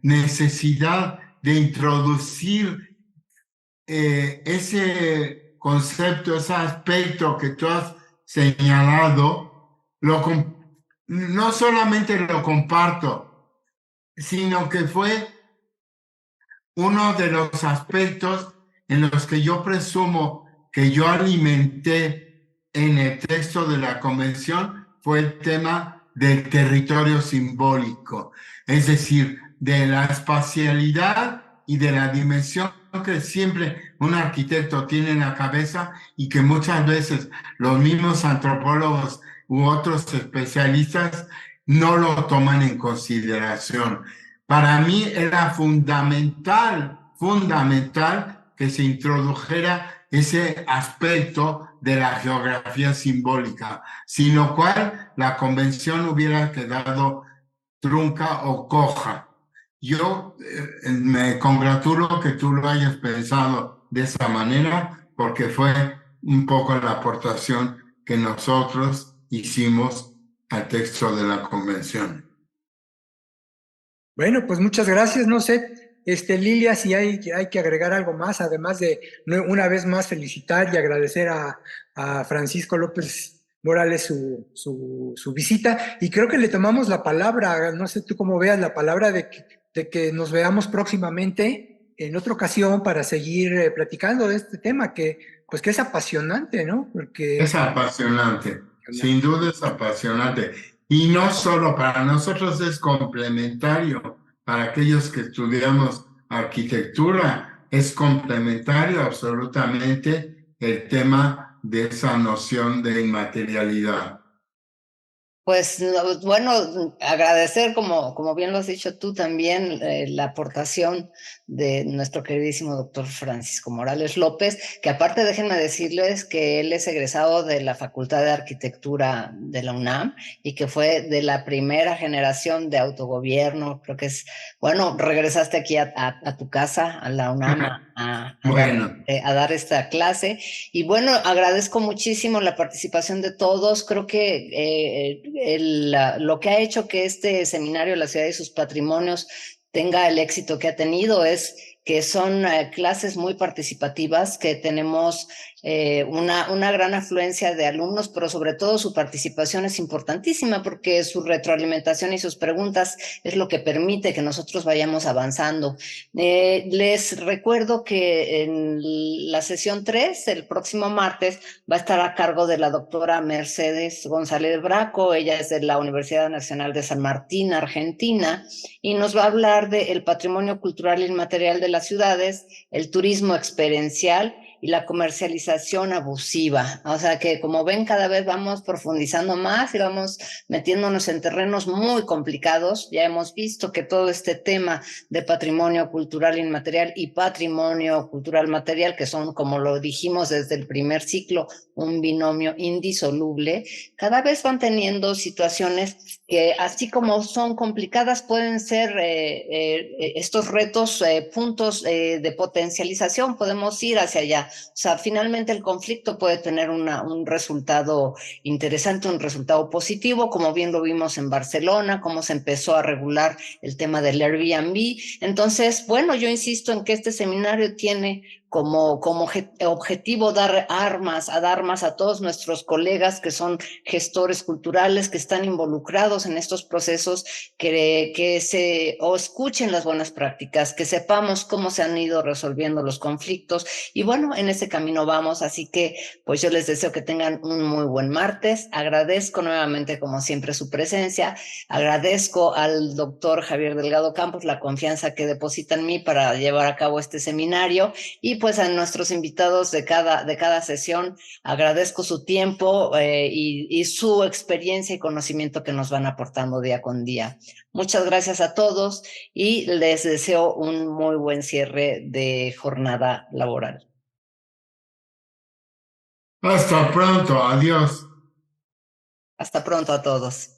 necesidad de introducir ese concepto, ese aspecto que tú has señalado, no solamente lo comparto, sino que fue uno de los aspectos en los que yo presumo que yo alimenté en el texto de la convención fue el tema del territorio simbólico, es decir, de la espacialidad y de la dimensión que siempre un arquitecto tiene en la cabeza y que muchas veces los mismos antropólogos u otros especialistas no lo toman en consideración. Para mí era fundamental que se introdujera ese aspecto de la geografía simbólica, sin lo cual la convención hubiera quedado trunca o coja. Yo me congratulo que tú lo hayas pensado de esa manera, porque fue un poco la aportación que nosotros hicimos al texto de la convención. Bueno, pues muchas gracias. No sé, Lilia, si hay que agregar algo más, además de una vez más felicitar y agradecer a Francisco López Morales su visita, y creo que le tomamos la palabra, no sé tú cómo veas la palabra de que nos veamos próximamente en otra ocasión para seguir platicando de este tema pues que es apasionante, ¿no? Porque Es apasionante, sin duda es apasionante. Y no solo para nosotros, es complementario. Para aquellos que estudiamos arquitectura, es complementario absolutamente el tema de esa noción de inmaterialidad. Pues bueno, agradecer, como bien lo has dicho tú también, la aportación de nuestro queridísimo doctor Francisco Morales López, que aparte déjenme decirles que él es egresado de la Facultad de Arquitectura de la UNAM y que fue de la primera generación de autogobierno. Creo que bueno, regresaste aquí a tu casa, a la UNAM, Bueno, a dar esta clase. Y bueno, agradezco muchísimo la participación de todos. Creo que lo que ha hecho que este seminario La Ciudad y sus Patrimonios tenga el éxito que ha tenido es que son clases muy participativas, que tenemos una gran afluencia de alumnos, pero sobre todo su participación es importantísima porque su retroalimentación y sus preguntas es lo que permite que nosotros vayamos avanzando. Les recuerdo que en la sesión 3, el próximo martes, va a estar a cargo de la doctora Mercedes González Braco. Ella es de la Universidad Nacional de San Martín, Argentina, y nos va a hablar del patrimonio cultural inmaterial de las ciudades, el turismo experiencial y la comercialización abusiva. O sea que, como ven, cada vez vamos profundizando más y vamos metiéndonos en terrenos muy complicados. Ya hemos visto que todo este tema de patrimonio cultural inmaterial y patrimonio cultural material, que son, como lo dijimos desde el primer ciclo, un binomio indisoluble, cada vez van teniendo situaciones que, así como son complicadas, pueden ser estos retos, puntos de potencialización, podemos ir hacia allá. O sea, finalmente el conflicto puede tener un resultado interesante, un resultado positivo, como bien lo vimos en Barcelona, cómo se empezó a regular el tema del Airbnb. Entonces, bueno, yo insisto en que este seminario tiene como objetivo dar armas a todos nuestros colegas que son gestores culturales, que están involucrados en estos procesos, que escuchen las buenas prácticas, que sepamos cómo se han ido resolviendo los conflictos, y bueno, en ese camino vamos. Así que pues yo les deseo que tengan un muy buen martes. Agradezco nuevamente, como siempre, su presencia. Agradezco al doctor Javier Delgado Campos la confianza que deposita en mí para llevar a cabo este seminario, y pues a nuestros invitados de cada sesión agradezco su tiempo y su experiencia y conocimiento que nos van aportando día con día. Muchas gracias a todos y les deseo un muy buen cierre de jornada laboral. hasta pronto, adiós. Hasta pronto a todos.